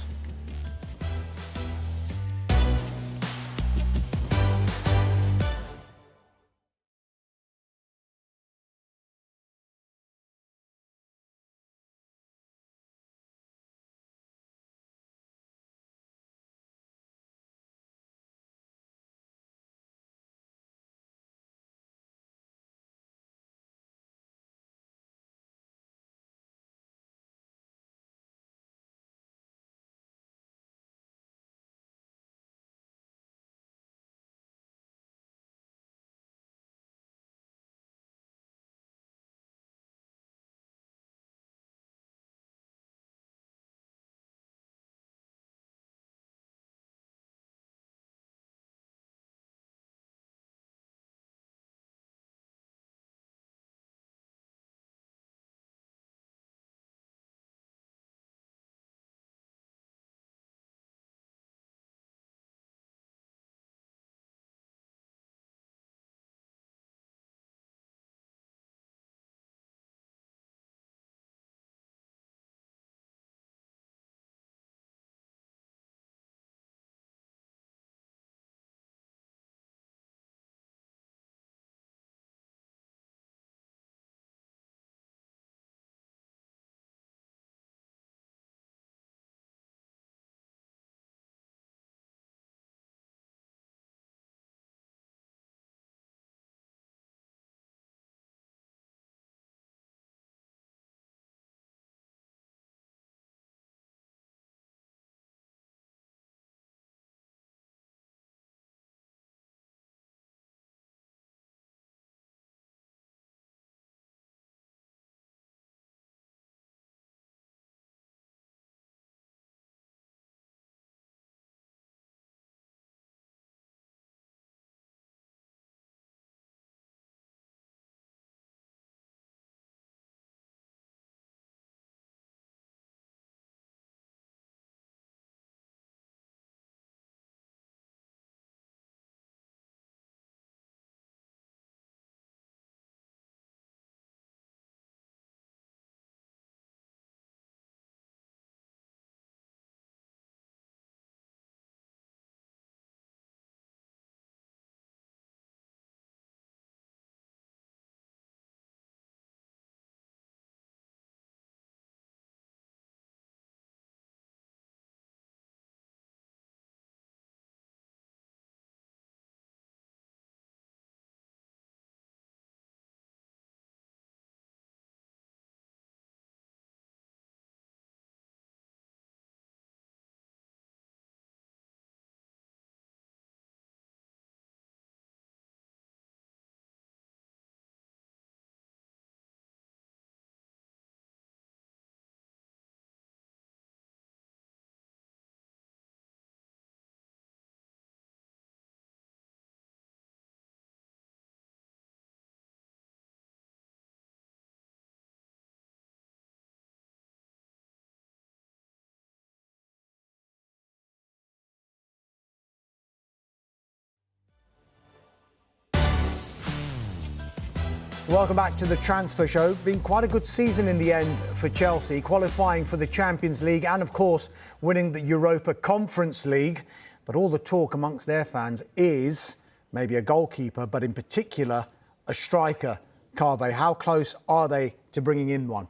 Welcome back to the Transfer Show. Been quite a good season in the end for Chelsea, qualifying for the Champions League and, of course, winning the Europa Conference League. But all the talk amongst their fans is maybe a goalkeeper, but in particular, a striker. Kaveh, how close are they to bringing in one?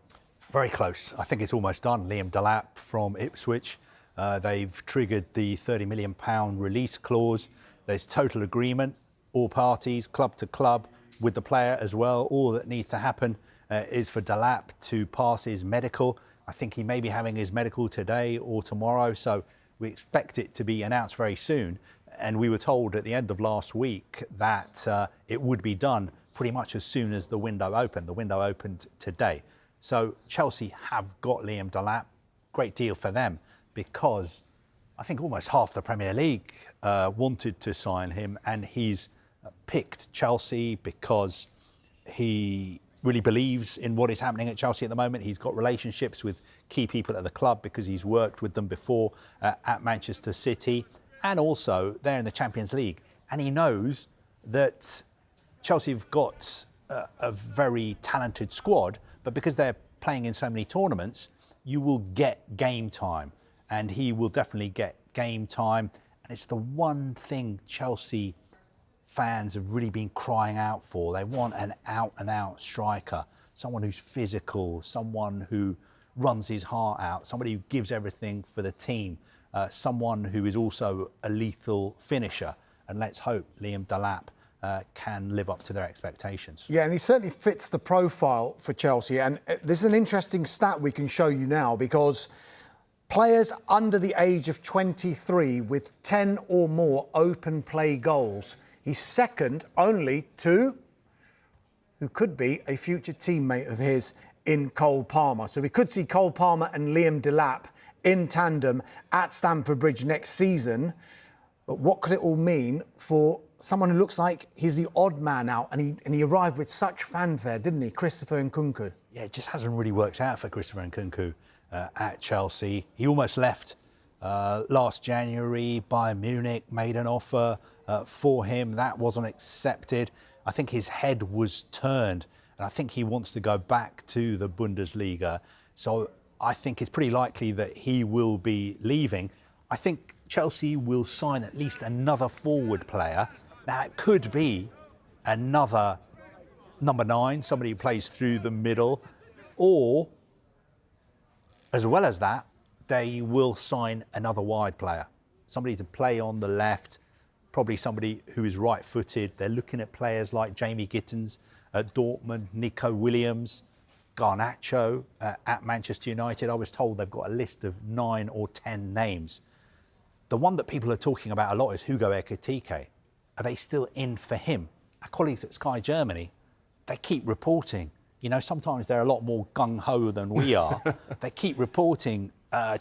Very close. I think it's almost done. Liam Delap from Ipswich. They've triggered the £30 million release clause. There's total agreement, all parties, club to club, with the player as well. All that needs to happen is for Delap to pass his medical. I think he may be having his medical today or tomorrow, so we expect it to be announced very soon. And we were told at the end of last week that it would be done pretty much as soon as the window opened. The window opened today. So Chelsea have got Liam Delap. Great deal for them, because I think almost half the Premier League wanted to sign him, and he's picked Chelsea because he really believes in what is happening at Chelsea at the moment. He's got relationships with key people at the club because he's worked with them before at Manchester City, and also they're in the Champions League. And he knows that Chelsea have got a very talented squad, but because they're playing in so many tournaments, you will get game time, and he will definitely get game time. And it's the one thing Chelsea fans have really been crying out for. They want an out-and-out striker, someone who's physical, someone who runs his heart out, somebody who gives everything for the team, someone who is also a lethal finisher. And let's hope Liam Delap can live up to their expectations.
Yeah, and he certainly fits the profile for Chelsea. And this is an interesting stat we can show you now, because players under the age of 23 with 10 or more open play goals, he's second only to who could be a future teammate of his in Cole Palmer. So we could see Cole Palmer and Liam Delap in tandem at Stamford Bridge next season. But what could it all mean for someone who looks like he's the odd man out, and he arrived with such fanfare, didn't he, Christopher Nkunku? Yeah,
it just hasn't really worked out for Christopher Nkunku at Chelsea. He almost left last January. Bayern Munich made an offer for him. That wasn't accepted. I think his head was turned, and I think he wants to go back to the Bundesliga. So I think it's pretty likely that he will be leaving. I think Chelsea will sign at least another forward player. Now, it could be another number 9, somebody who plays through the middle, or, as well as that, they will sign another wide player, somebody to play on the left, probably somebody who is right-footed. They're looking at players like Jamie Gittins at Dortmund, Nico Williams, Garnacho at Manchester United. I was told they've got a list of 9 or 10 names. The one that people are talking about a lot is Hugo Ekitike. Are they still in for him? Our colleagues at Sky Germany, they keep reporting. You know, sometimes they're a lot more gung-ho than we are. They keep reporting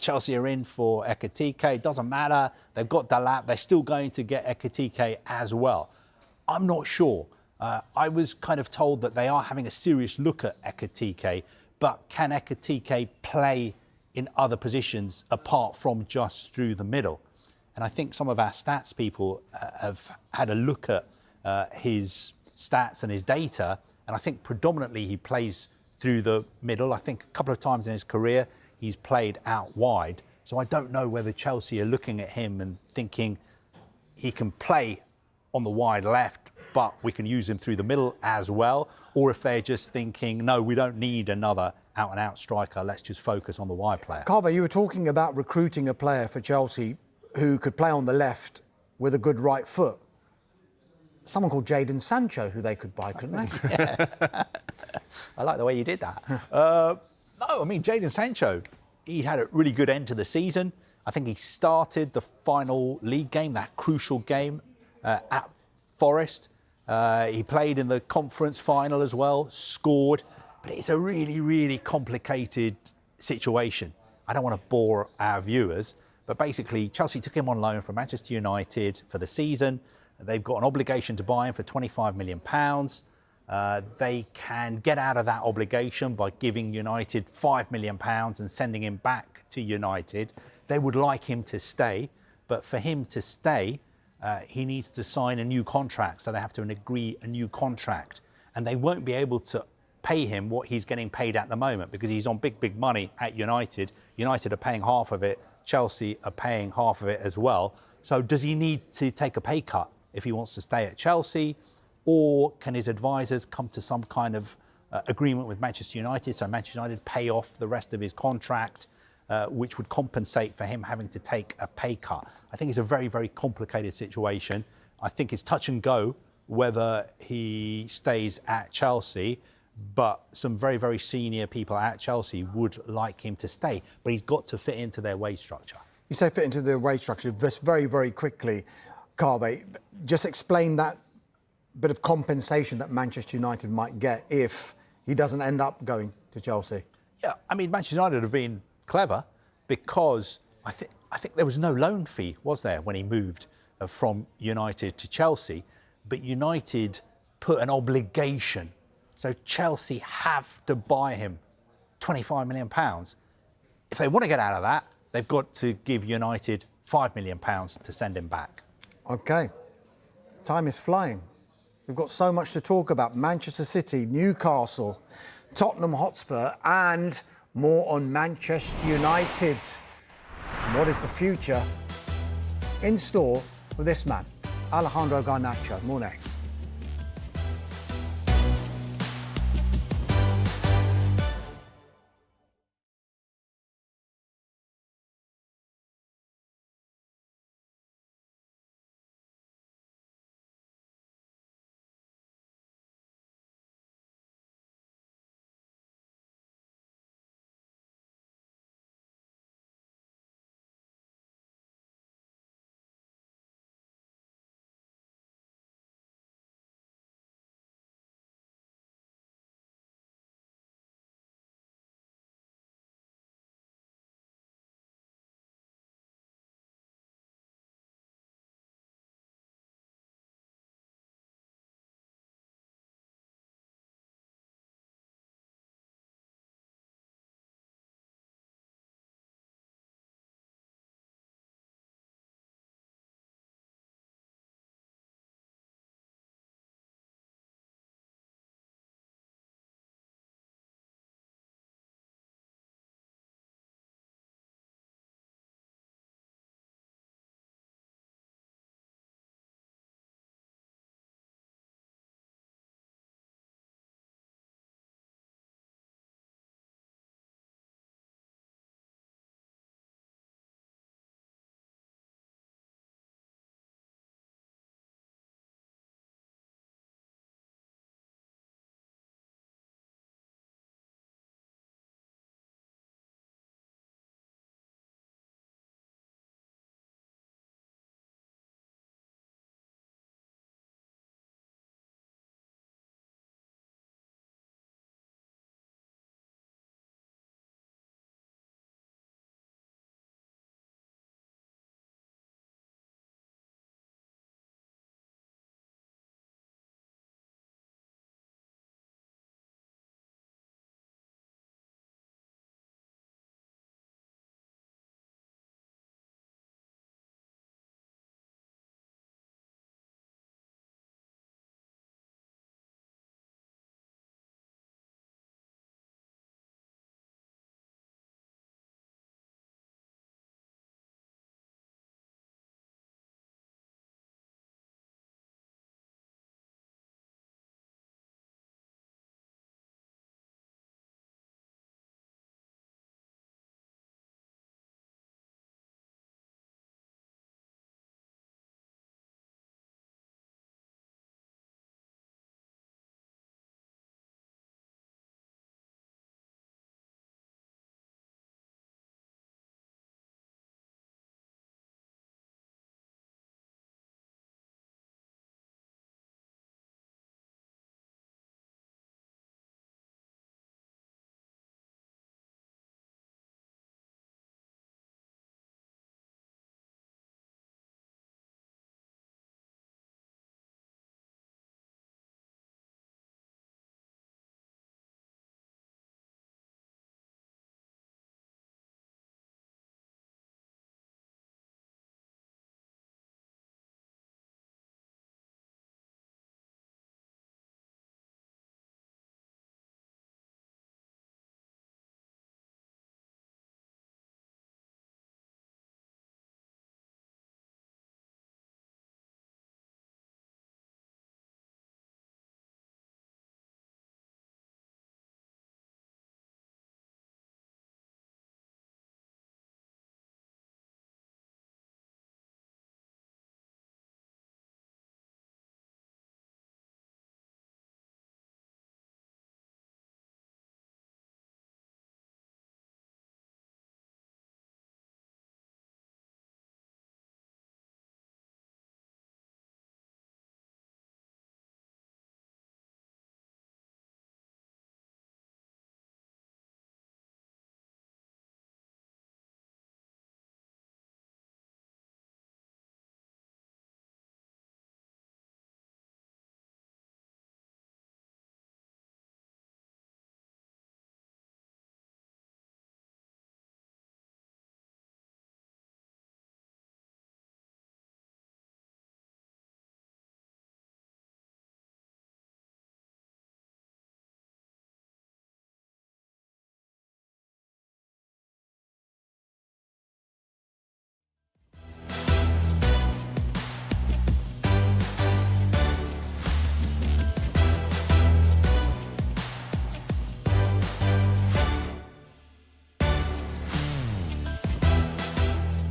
Chelsea are in for Ekitike. It doesn't matter. They've got Delap. They're still going to get Ekitike as well. I'm not sure. I was kind of told that they are having a serious look at Ekitike, but can Ekitike play in other positions apart from just through the middle? And I think some of our stats people have had a look at his stats and his data, and I think predominantly he plays through the middle. I think a couple of times in his career he's played out wide. So I don't know whether Chelsea are looking at him and thinking he can play on the wide left, but we can use him through the middle as well, or if they're just thinking, no, we don't need another out-and-out striker, let's just focus on the wide player.
Kaveh, you were talking about recruiting a player for Chelsea who could play on the left with a good right foot. Someone called Jadon Sancho, who they could buy, couldn't they?
Yeah. I like the way you did that. No, I mean, Jadon Sancho, he had a really good end to the season. I think he started the final league game, that crucial game at Forest. He played in the conference final as well, scored. But it's a really, really complicated situation. I don't want to bore our viewers, but basically Chelsea took him on loan from Manchester United for the season. They've got an obligation to buy him for £25 million. They can get out of that obligation by giving United £5 million and sending him back to United. They would like him to stay, but for him to stay, he needs to sign a new contract, so they have to agree a new contract. and they won't be able to pay him what he's getting paid at the moment because he's on big money at United. United are paying half of it. Chelsea are paying half of it as well. So does he need to take a pay cut if he wants to stay at Chelsea, or can his advisors come to some kind of agreement with Manchester United, so Manchester United pay off the rest of his contract, which would compensate for him having to take a pay cut? I think it's a very complicated situation. I think it's touch and go whether he stays at Chelsea, but some very senior people at Chelsea would like him to stay, but he's got to fit into their wage structure.
You say fit into the wage structure. Just very quickly, Kaveh, just explain that bit of compensation that Manchester United might get if he doesn't end up going to Chelsea.
Yeah, I mean, Manchester United have been clever because I think there was no loan fee, was there, when he moved from United to Chelsea? But United put an obligation. So Chelsea have to buy him £25 million. If they want to get out of that, they've got to give United £5 million to send him back.
OK. Time is flying. We've got so much to talk about. Manchester City, Newcastle, Tottenham Hotspur, and more on Manchester United. And what is the future in store for this man, Alejandro Garnacho? More next.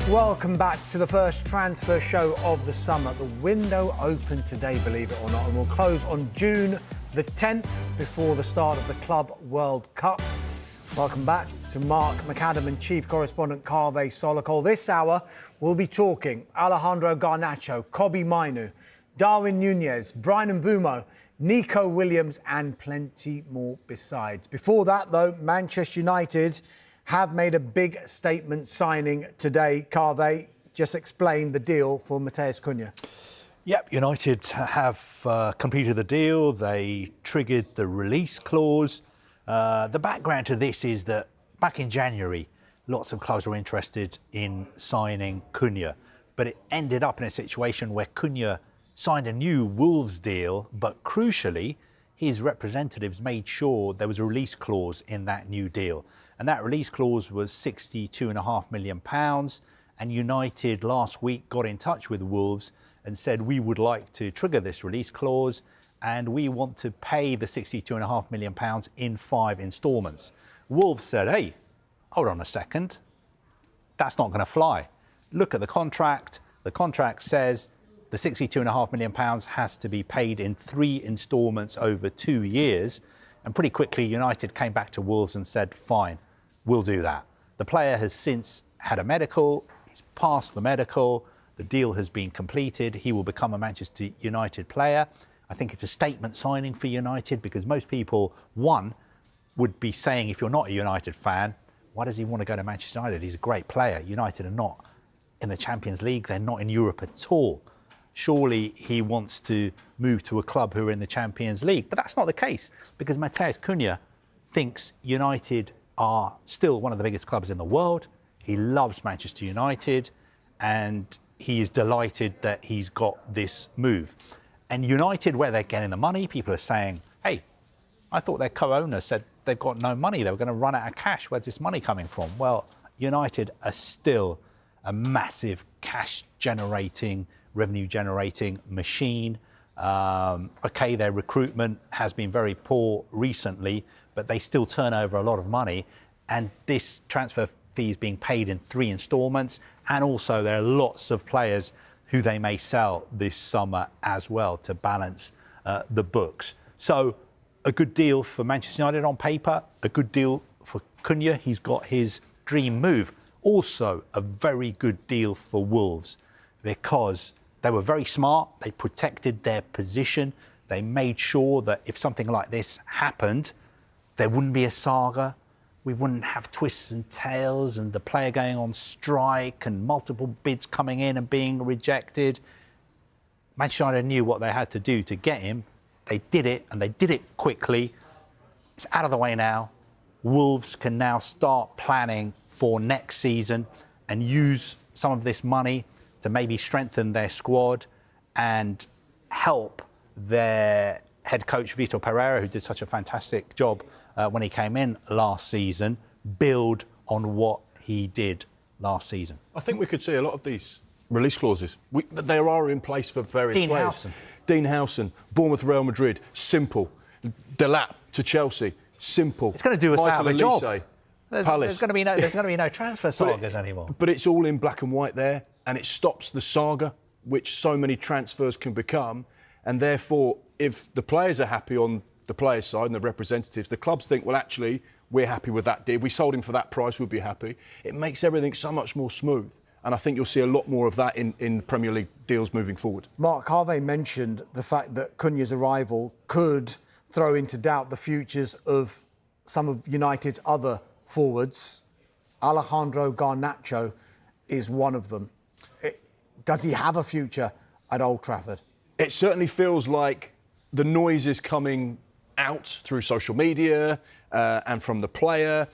Welcome back to the first transfer show of the summer. The window opened today, believe it or not, and will close on June the 10th before the start of the Club World Cup. Welcome back to Mark McAdam and Chief Correspondent Kaveh Solokol. This hour, we'll be talking Alejandro Garnacho, Kobbie Mainoo, Darwin Nunez, Bryan Mbeumo, Nico Williams and plenty more besides. Before that, though, Manchester United have made a big statement signing today. Kaveh, just explain the deal for Matheus Cunha.
Yep, United have completed the deal. They triggered the release clause. The background to this is that back in January, lots of clubs were interested in signing Cunha, but it ended up in a situation where Cunha signed a new Wolves deal, but crucially, his representatives made sure there was a release clause in that new deal. And that release clause was £62.5 million. And United last week got in touch with Wolves and said, we would like to trigger this release clause and we want to pay the £62.5 million in 5 instalments. Wolves said, hey, hold on a second. That's not going to fly. Look at the contract. The contract says the £62.5 million has to be paid in 3 instalments over 2 years. And pretty quickly, United came back to Wolves and said, fine, we'll do that. The player has since had a medical. He's passed the medical. The deal has been completed. He will become a Manchester United player. I think it's a statement signing for United because most people, one, would be saying, if you're not a United fan, why does he want to go to Manchester United? He's a great player. United are not in the Champions League. They're not in Europe at all. Surely he wants to move to a club who are in the Champions League. But that's not the case because Matheus Cunha thinks United are still one of the biggest clubs in the world. He loves Manchester United and he is delighted that he's got this move. And United, where they're getting the money, people are saying, hey, I thought their co-owner said they've got no money. They were going to run out of cash. Where's this money coming from? Well, United are still a massive cash-generating, revenue-generating machine. OK, their recruitment has been very poor recently, but they still turn over a lot of money. And this transfer fee is being paid in 3 instalments. And also there are lots of players who they may sell this summer as well to balance the books. So a good deal for Manchester United on paper, a good deal for Cunha. He's got his dream move. Also a very good deal for Wolves because they were very smart. They protected their position. They made sure that if something like this happened, there wouldn't be a saga. We wouldn't have twists and tales and the player going on strike and multiple bids coming in and being rejected. Manchester United knew what they had to do to get him. They did it, and they did it quickly. It's out of the way now. Wolves can now start planning for next season and use some of this money to maybe strengthen their squad and help their head coach Vitor Pereira, who did such a fantastic job when he came in last season, build on what he did last season.
I think we could see a lot of these release clauses. They are in place for various players. Dean Howson, Bournemouth, Real Madrid, simple. Delap to Chelsea, simple.
It's going to do us out of a job. There's
Palace.
going to be no transfer sagas anymore.
But it's all in black and white there, and it stops the saga, which so many transfers can become. And therefore, if the players are happy on the players' side and the representatives, the clubs think, well, actually, we're happy with that deal. We sold him for that price, we'd be happy. It makes everything so much more smooth. And I think you'll see a lot more of that in Premier League deals moving forward.
Mark, Kaveh mentioned the fact that Cunha's arrival could throw into doubt the futures of some of United's other forwards. Alejandro Garnacho is one of them. Does he have a future at Old Trafford?
It certainly feels like the noise is coming out through social media and from the player.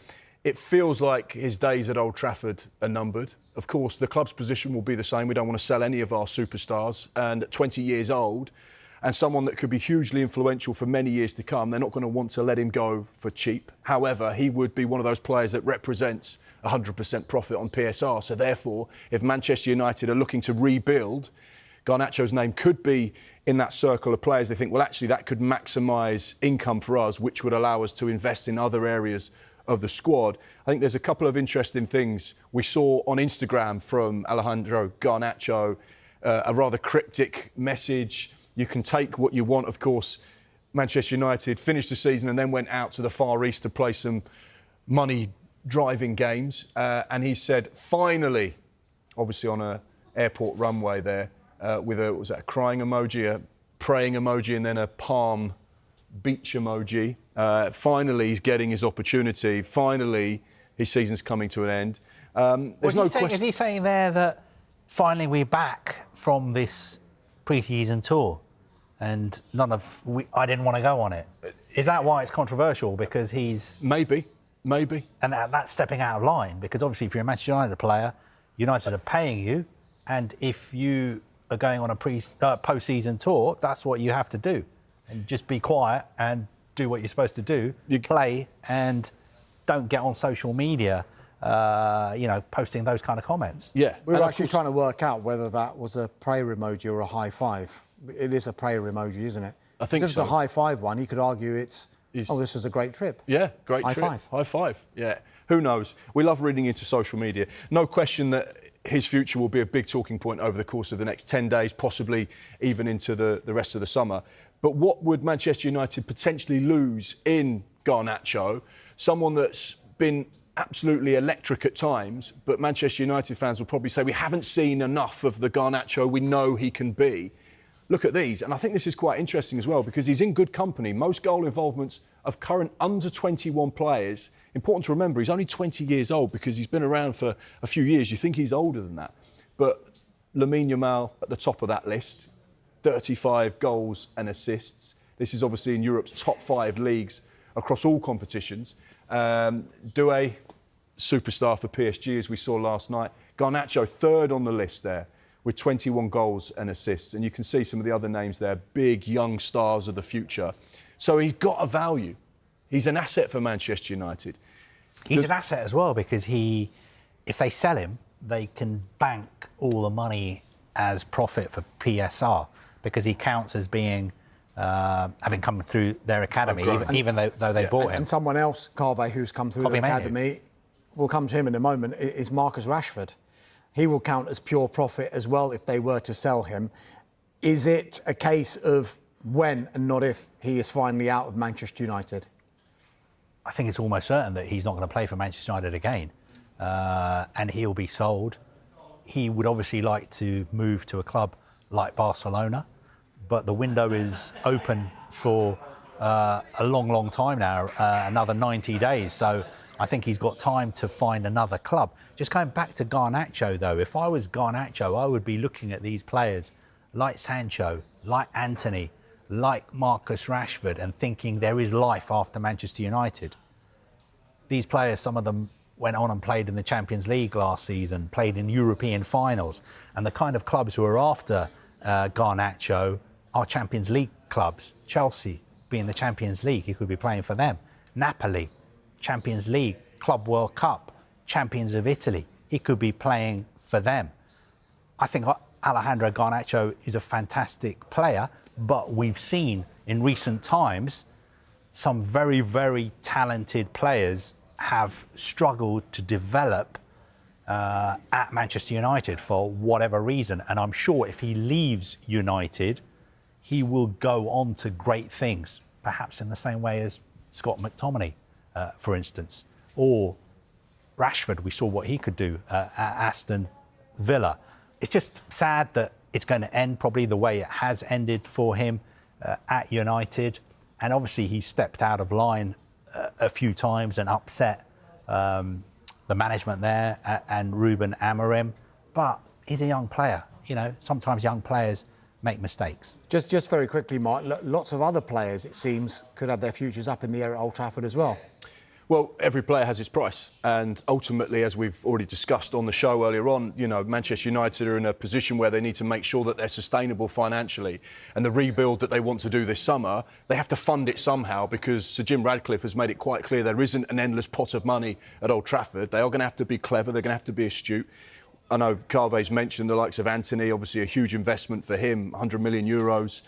It feels like his days at Old Trafford are numbered. Of course, the club's position will be the same. We don't want to sell any of our superstars. And at 20 years old, and someone that could be hugely influential for many years to come, they're not going to want to let him go for cheap. However, he would be one of those players that represents 100% profit on PSR. So therefore, if Manchester United are looking to rebuild, Garnacho's name could be in that circle of players. They think, well, actually, that could maximise income for us, which would allow us to invest in other areas of the squad. I think there's a couple of interesting things we saw on Instagram from Alejandro Garnacho, a rather cryptic message. You can take what you want, of course. Manchester United finished the season and then went out to the Far East to play some money-driving games. And he said, finally, obviously on an airport runway there, with a crying emoji, a praying emoji, and then a palm beach emoji. Finally, he's getting his opportunity. Finally, his season's coming to an end. There's no question.
Is he saying there that finally we're back from this pre-season tour and I didn't want to go on it? Is that why it's controversial? Because he's...
Maybe.
And that's stepping out of line, because obviously if you're a Manchester United player, United are paying you, and if you are going on a post-season tour, that's what you have to do. And just be quiet and do what you're supposed to do. You play and don't get on social media, posting those kind of comments.
Yeah.
We were actually trying to work out whether that was a prayer emoji or a high five. It is a prayer emoji, isn't it?
I think so.
If it's a high five one, he could argue this was a great trip.
Yeah, great trip. High five. Yeah. Who knows? We love reading into social media. No question that his future will be a big talking point over the course of the next 10 days, possibly even into the rest of the summer. But what would Manchester United potentially lose in Garnacho? Someone that's been absolutely electric at times, but Manchester United fans will probably say we haven't seen enough of the Garnacho we know he can be. Look at these, and I think this is quite interesting as well, because he's in good company. Most goal involvements of current under-21 players. Important to remember, he's only 20 years old because he's been around for a few years. You think he's older than that. But Lamine Yamal at the top of that list, 35 goals and assists. This is obviously in Europe's top 5 leagues across all competitions. Doué, superstar for PSG, as we saw last night. Garnacho, third on the list there, with 21 goals and assists. And you can see some of the other names there, big young stars of the future. So he's got a value. He's an asset for Manchester United.
He's an asset as well, because if they sell him, they can bank all the money as profit for PSR, because he counts as being having come through their academy, even though they bought him.
And someone else, Carve, who's come through the academy, we'll come to him in a moment, is Marcus Rashford. He will count as pure profit as well if they were to sell him. Is it a case of when and not if he is finally out of Manchester United?
I think it's almost certain that he's not going to play for Manchester United again, and he'll be sold. He would obviously like to move to a club like Barcelona, but the window is open for a long time now, another 90 days. So I think he's got time to find another club. Just going back to Garnacho, though, if I was Garnacho, I would be looking at these players like Sancho, like Antony, like Marcus Rashford, and thinking there is life after Manchester United. These players, some of them went on and played in the Champions League last season, played in European finals, and the kind of clubs who are after Garnacho are Champions League clubs. Chelsea being the Champions League, he could be playing for them. Napoli, Champions League, Club World Cup, Champions of Italy, he could be playing for them. I think Alejandro Garnacho is a fantastic player, but we've seen in recent times some very, very talented players have struggled to develop at Manchester United for whatever reason. And I'm sure if he leaves United, he will go on to great things, perhaps in the same way as Scott McTominay, for instance, or Rashford. We saw what he could do at Aston Villa. It's just sad that it's going to end probably the way it has ended for him at United. And obviously he stepped out of line a few times and upset the management there and Ruben Amorim. But he's a young player. You know, sometimes young players make mistakes.
Just very quickly, Mark, lots of other players, it seems, could have their futures up in the air at Old Trafford as well.
Well, every player has its price. And ultimately, as we've already discussed on the show earlier on, you know, Manchester United are in a position where they need to make sure that they're sustainable financially. And the rebuild that they want to do this summer, they have to fund it somehow, because Sir Jim Radcliffe has made it quite clear there isn't an endless pot of money at Old Trafford. They are going to have to be clever. They're going to have to be astute. I know Carve's mentioned the likes of Antony, obviously a huge investment for him, 100 million euros.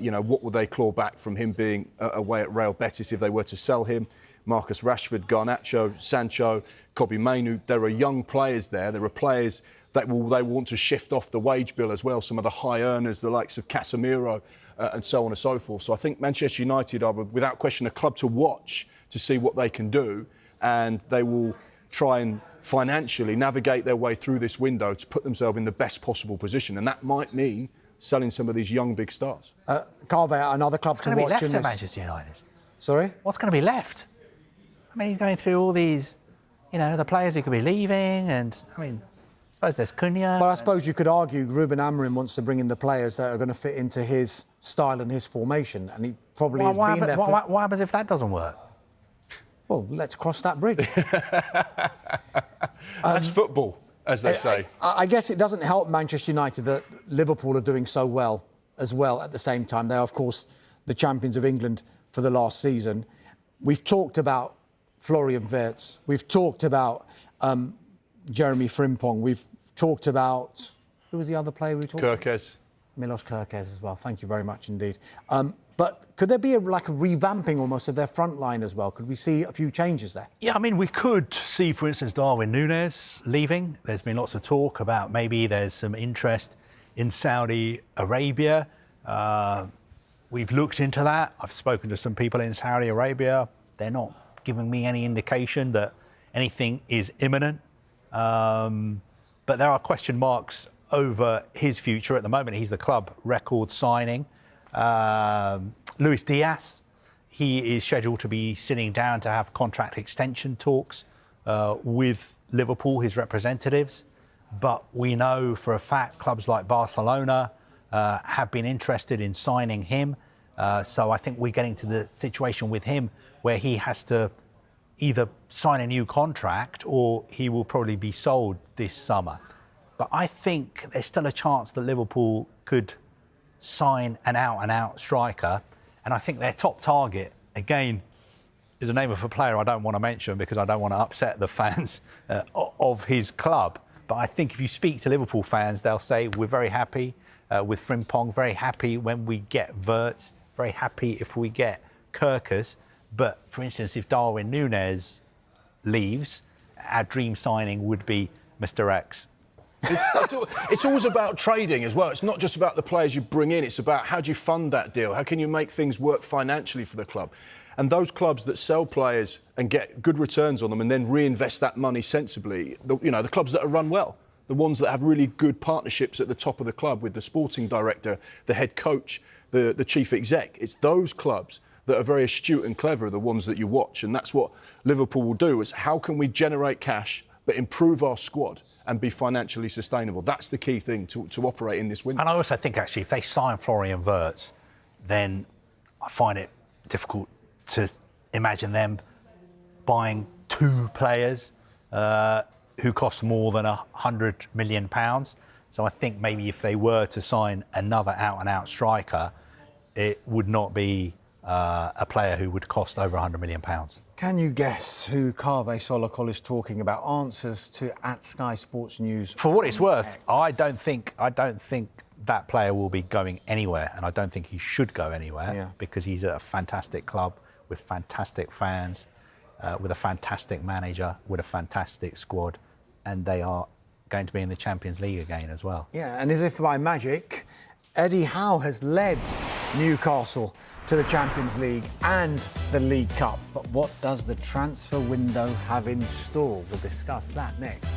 You know, what would they claw back from him being away at Real Betis if they were to sell him? Marcus Rashford, Garnacho, Sancho, Kobe Mainoo. There are young players there. There are players that they want to shift off the wage bill as well. Some of the high earners, the likes of Casemiro and so on and so forth. So I think Manchester United are, without question, a club to watch to see what they can do. And they will try and financially navigate their way through this window to put themselves in the best possible position. And that might mean selling some of these young big stars.
Carve out another club
What's
to
going to be
watch
left
in
at
this.
Manchester United?
Sorry?
What's going to be left? I mean, he's going through all these, the players who could be leaving, and I mean, I suppose there's Cunha.
Well, I suppose you could argue Ruben Amorim wants to bring in the players that are going to fit into his style and his formation, and he probably has been there for...
What happens if that doesn't work?
Well, let's cross that bridge.
That's football, as they say.
I guess it doesn't help Manchester United that Liverpool are doing so well as well at the same time. They are, of course, the champions of England for the last season. We've talked about Florian Wirtz. We've talked about Jeremy Frimpong. We've talked about... Who was the other player we talked about?
Kirkes.
Milos Kerkez as well. Thank you very much indeed. But could there be a revamping almost of their front line as well? Could we see a few changes there?
Yeah, I mean, we could see, for instance, Darwin Núñez leaving. There's been lots of talk about maybe there's some interest in Saudi Arabia. We've looked into that. I've spoken to some people in Saudi Arabia. They're not giving me any indication that anything is imminent. But there are question marks over his future. At the moment, he's the club record signing. Luis Diaz, he is scheduled to be sitting down to have contract extension talks with Liverpool, his representatives. But we know for a fact clubs like Barcelona have been interested in signing him. So I think we're getting to the situation with him where he has to either sign a new contract or he will probably be sold this summer. But I think there's still a chance that Liverpool could sign an out-and-out striker. And I think their top target, again, is a name of a player I don't want to mention because I don't want to upset the fans of his club. But I think if you speak to Liverpool fans, they'll say we're very happy with Frimpong, very happy when we get Wirtz, very happy if we get Kirkes. But, for instance, if Darwin Núñez leaves, our dream signing would be Mr. X.
It's always about trading as well. It's not just about the players you bring in. It's about how do you fund that deal? How can you make things work financially for the club? And those clubs that sell players and get good returns on them and then reinvest that money sensibly, the clubs that are run well, the ones that have really good partnerships at the top of the club with the sporting director, the head coach, the chief exec. It's those clubs that are very astute and clever, the ones that you watch. And that's what Liverpool will do, is how can we generate cash but improve our squad and be financially sustainable. That's the key thing to operate in this window.
And I also think, actually, if they sign Florian Wirtz, then I find it difficult to imagine them buying two players who cost more than £100 million. So I think maybe if they were to sign another out-and-out striker, it would not be a player who would cost over £100 million.
Can you guess who Kaveh Solokol is talking about? Answers to at Sky Sports News.
For what it's worth, I don't think that player will be going anywhere, and I don't think he should go anywhere because he's at a fantastic club with fantastic fans, with a fantastic manager, with a fantastic squad, and they are going to be in the Champions League again as well.
Yeah, and as if by magic, Eddie Howe has led Newcastle to the Champions League and the League Cup. But what does the transfer window have in store? We'll discuss that next.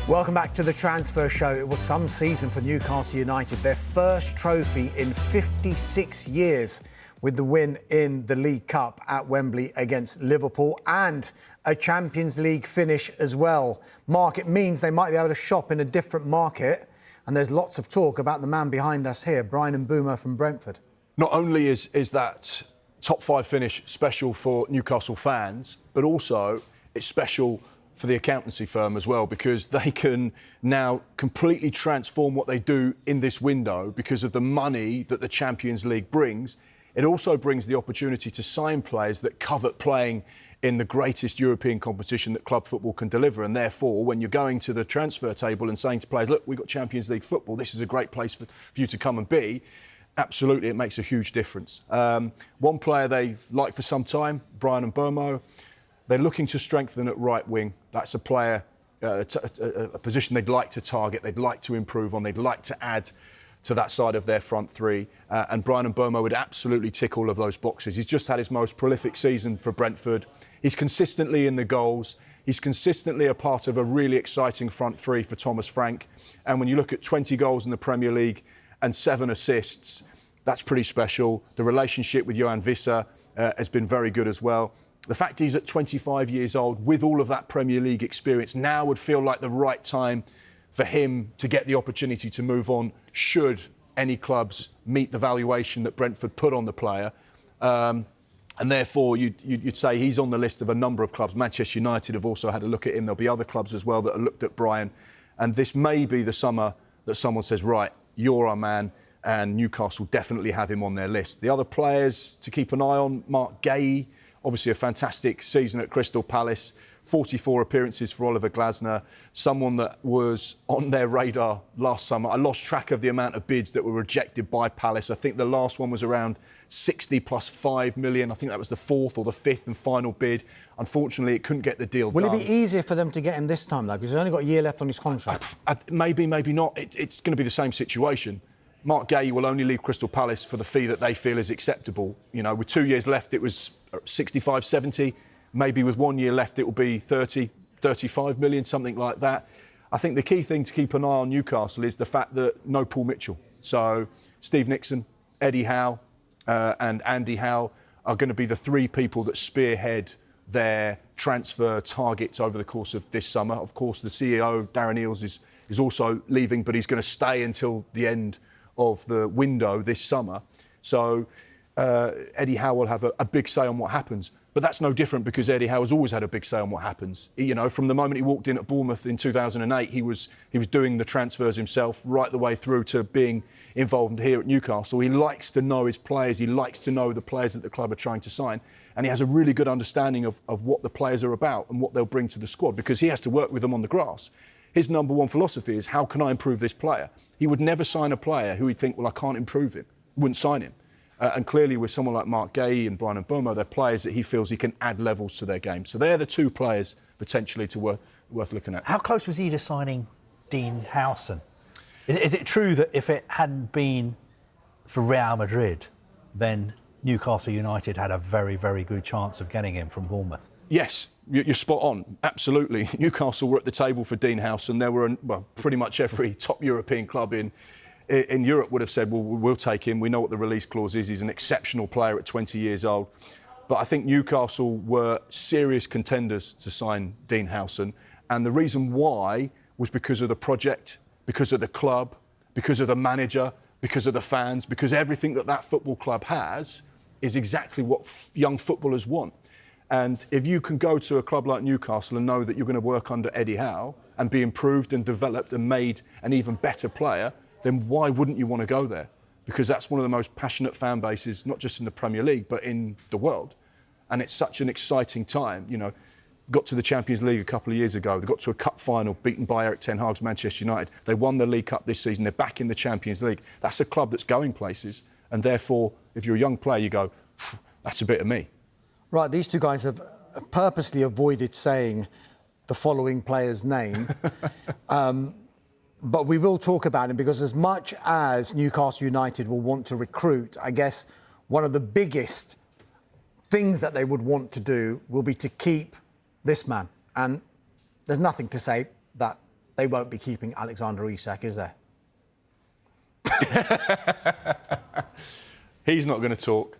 Welcome back to the Transfer Show. It was some season for Newcastle United, their first trophy in 56 years with the win in the League Cup at Wembley against Liverpool and a Champions League finish as well. Mark, it means they might be able to shop in a different market, and there's lots of talk about the man behind us here, Bryan Mbeumo from Brentford.
Not only is that top 5 finish special for Newcastle fans, but also it's special for the accountancy firm as well, because they can now completely transform what they do in this window because of the money that the Champions League brings. It also brings the opportunity to sign players that covet playing in the greatest European competition that club football can deliver. And therefore, when you're going to the transfer table and saying to players, look, we've got Champions League football, this is a great place for you to come and be, absolutely, it makes a huge difference. One player they've liked for some time, Bryan Mbeumo, they're looking to strengthen at right wing. That's a player, a position they'd like to target, they'd like to improve on, they'd like to add to that side of their front three. And Bryan Mbeumo would absolutely tick all of those boxes. He's just had his most prolific season for Brentford. He's consistently in the goals. He's consistently a part of a really exciting front three for Thomas Frank. And when you look at 20 goals in the Premier League and 7 assists, that's pretty special. The relationship with Yoane Wissa has been very good as well. The fact he's at 25 years old with all of that Premier League experience now would feel like the right time for him to get the opportunity to move on should any clubs meet the valuation that Brentford put on the player. And therefore, you'd say he's on the list of a number of clubs. Manchester United have also had a look at him. There'll be other clubs as well that have looked at Bryan. And this may be the summer that someone says, right, you're our man. And Newcastle definitely have him on their list. The other players to keep an eye on, Mark Gay, obviously a fantastic season at Crystal Palace, 44 appearances for Oliver Glasner, someone that was on their radar last summer. I lost track of the amount of bids that were rejected by Palace. I think the last one was around 60 plus 5 million. I think that was the 4th or the 5th and final bid. Unfortunately, it couldn't get the deal done.
Will it be easier for them to get him this time, though? Because he's only got a year left on his contract.
Maybe, maybe not. It's going to be the same situation. Mark Gay will only leave Crystal Palace for the fee that they feel is acceptable. You know, with 2 years left, it was 65, 70. Maybe with 1 year left, it will be 30, 35 million, something like that. I think the key thing to keep an eye on Newcastle is the fact that no Paul Mitchell. So Steve Nixon, Eddie Howe and Andy Howe are going to be the 3 people that spearhead their transfer targets over the course of this summer. Of course, the CEO, Darren Eales, is also leaving, but he's going to stay until the end of the window this summer. So Eddie Howe will have a big say on what happens. But that's no different because Eddie Howe has always had a big say on what happens. You know, from the moment he walked in at Bournemouth in 2008, he was doing the transfers himself right the way through to being involved here at Newcastle. He likes to know his players. He likes to know the players that the club are trying to sign. And he has a really good understanding of what the players are about and what they'll bring to the squad because he has to work with them on the grass. His number one philosophy is, how can I improve this player? He would never sign a player who he'd think, well, I can't improve him. Wouldn't sign him. And clearly with someone like Mark Gay and Bryan Mbeumo, they're players that he feels he can add levels to their game. So they're the 2 players potentially worth looking at.
How close was he to signing Dean Howson? Is it true that if it hadn't been for Real Madrid, then Newcastle United had a very, very good chance of getting him from Bournemouth?
Yes, you're spot on. Absolutely. Newcastle were at the table for Dean Howson. There were, pretty much every top European club in Europe would have said, well, we'll take him. We know what the release clause is. He's an exceptional player at 20 years old. But I think Newcastle were serious contenders to sign Dean Howson. And the reason why was because of the project, because of the club, because of the manager, because of the fans, because everything that football club has is exactly what young footballers want. And if you can go to a club like Newcastle and know that you're going to work under Eddie Howe and be improved and developed and made an even better player, then why wouldn't you want to go there? Because that's one of the most passionate fan bases, not just in the Premier League, but in the world. And it's such an exciting time. You know, got to the Champions League a couple of years ago. They got to a cup final, beaten by Erik ten Hag's Manchester United. They won the League Cup this season. They're back in the Champions League. That's a club that's going places. And therefore, if you're a young player, you go, that's a bit of me.
Right, these 2 guys have purposely avoided saying the following player's name. But we will talk about him because as much as Newcastle United will want to recruit, I guess one of the biggest things that they would want to do will be to keep this man. And there's nothing to say that they won't be keeping Alexander Isak, is there?
He's not going to talk.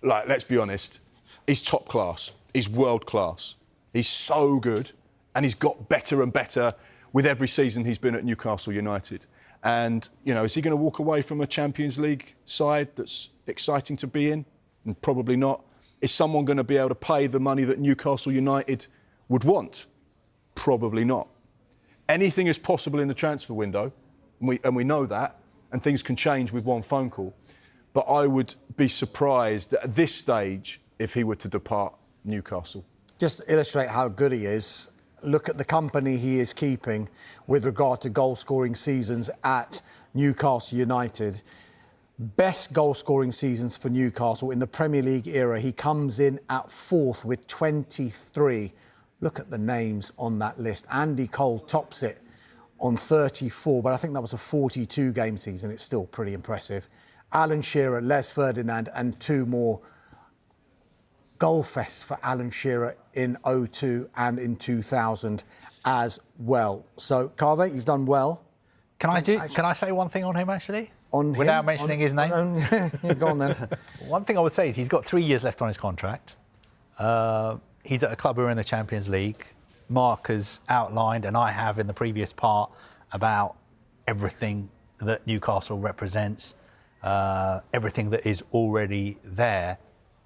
Let's be honest. He's top class. He's world class. He's so good, and he's got better and better with every season he's been at Newcastle United. And, is he going to walk away from a Champions League side that's exciting to be in? And probably not. Is someone going to be able to pay the money that Newcastle United would want? Probably not. Anything is possible in the transfer window, and we know that, and things can change with one phone call. But I would be surprised at this stage if he were to depart Newcastle.
Just to illustrate how good he is, look at the company he is keeping with regard to goal-scoring seasons at Newcastle United. Best goal-scoring seasons for Newcastle in the Premier League era. He comes in at 4th with 23. Look at the names on that list. Andy Cole tops it on 34, but I think that was a 42-game season. It's still pretty impressive. Alan Shearer, Les Ferdinand, and 2 more. Goal fest for Alan Shearer in 2002 and in 2000 as well. So, Carve, you've done well.
Can I say one thing on him, actually?
Without
mentioning his name?
Yeah, go on then.
One thing I would say is he's got 3 years left on his contract. He's at a club who are in the Champions League. Mark has outlined, and I have in the previous part, about everything that Newcastle represents, everything that is already there.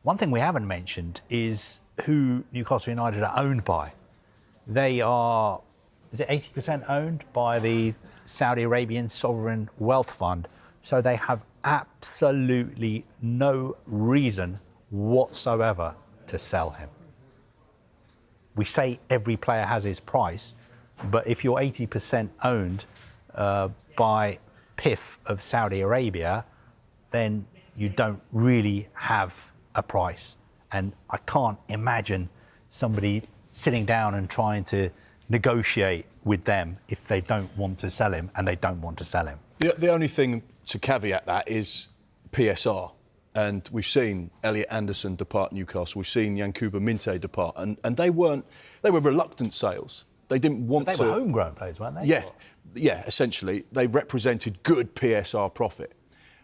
One thing we haven't mentioned is who Newcastle United are owned by. They are, is it 80% owned by the Saudi Arabian Sovereign Wealth Fund? So they have absolutely no reason whatsoever to sell him. We say every player has his price, but if you're 80% owned by PIF of Saudi Arabia, then you don't really have a price. And I can't imagine somebody sitting down and trying to negotiate with them if they don't want to sell him, and they don't want to sell him.
The only thing to caveat that is PSR. And we've seen Elliot Anderson depart Newcastle. We've seen Yankuba Minte depart. And they were reluctant sales. They didn't want to...
They were homegrown players, weren't they?
Yeah, essentially. They represented good PSR profit.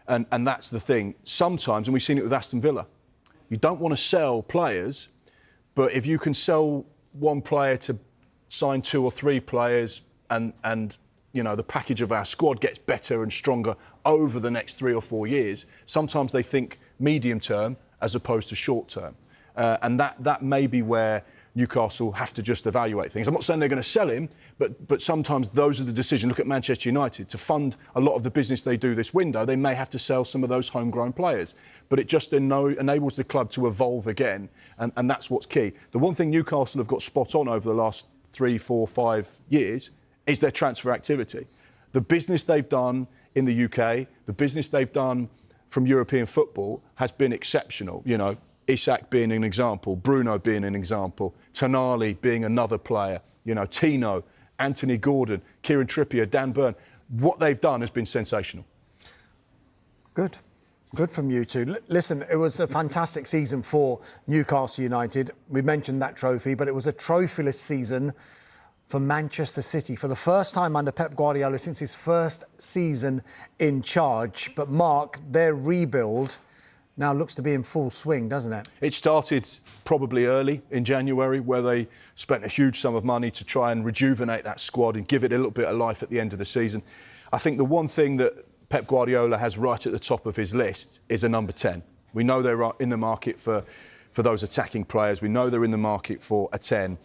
And that's the thing. Sometimes, and we've seen it with Aston Villa, you don't want to sell players, but if you can sell one player to sign 2 or 3 players and the package of our squad gets better and stronger over the next 3 or 4 years, sometimes they think medium term as opposed to short term. And that may be where Newcastle have to just evaluate things. I'm not saying they're going to sell him, but sometimes those are the decisions. Look at Manchester United. To fund a lot of the business they do this window, they may have to sell some of those homegrown players. But it just enables the club to evolve again, and that's what's key. The one thing Newcastle have got spot on over the last 3, 4, 5 years is their transfer activity. The business they've done in the UK, the business they've done from European football has been exceptional. Isak being an example, Bruno being an example, Tonali being another player, Tino, Anthony Gordon, Kieran Trippier, Dan Burn. What they've done has been sensational.
Good from you two. Listen, it was a fantastic season for Newcastle United. We mentioned that trophy, but it was a trophyless season for Manchester City for the first time under Pep Guardiola since his first season in charge. But Mark, their rebuild now looks to be in full swing, doesn't it?
It started probably early in January, where they spent a huge sum of money to try and rejuvenate that squad and give it a little bit of life at the end of the season. I think the one thing that Pep Guardiola has right at the top of his list is a number 10. We know they're in the market for those attacking players. We know they're in the market for a 10.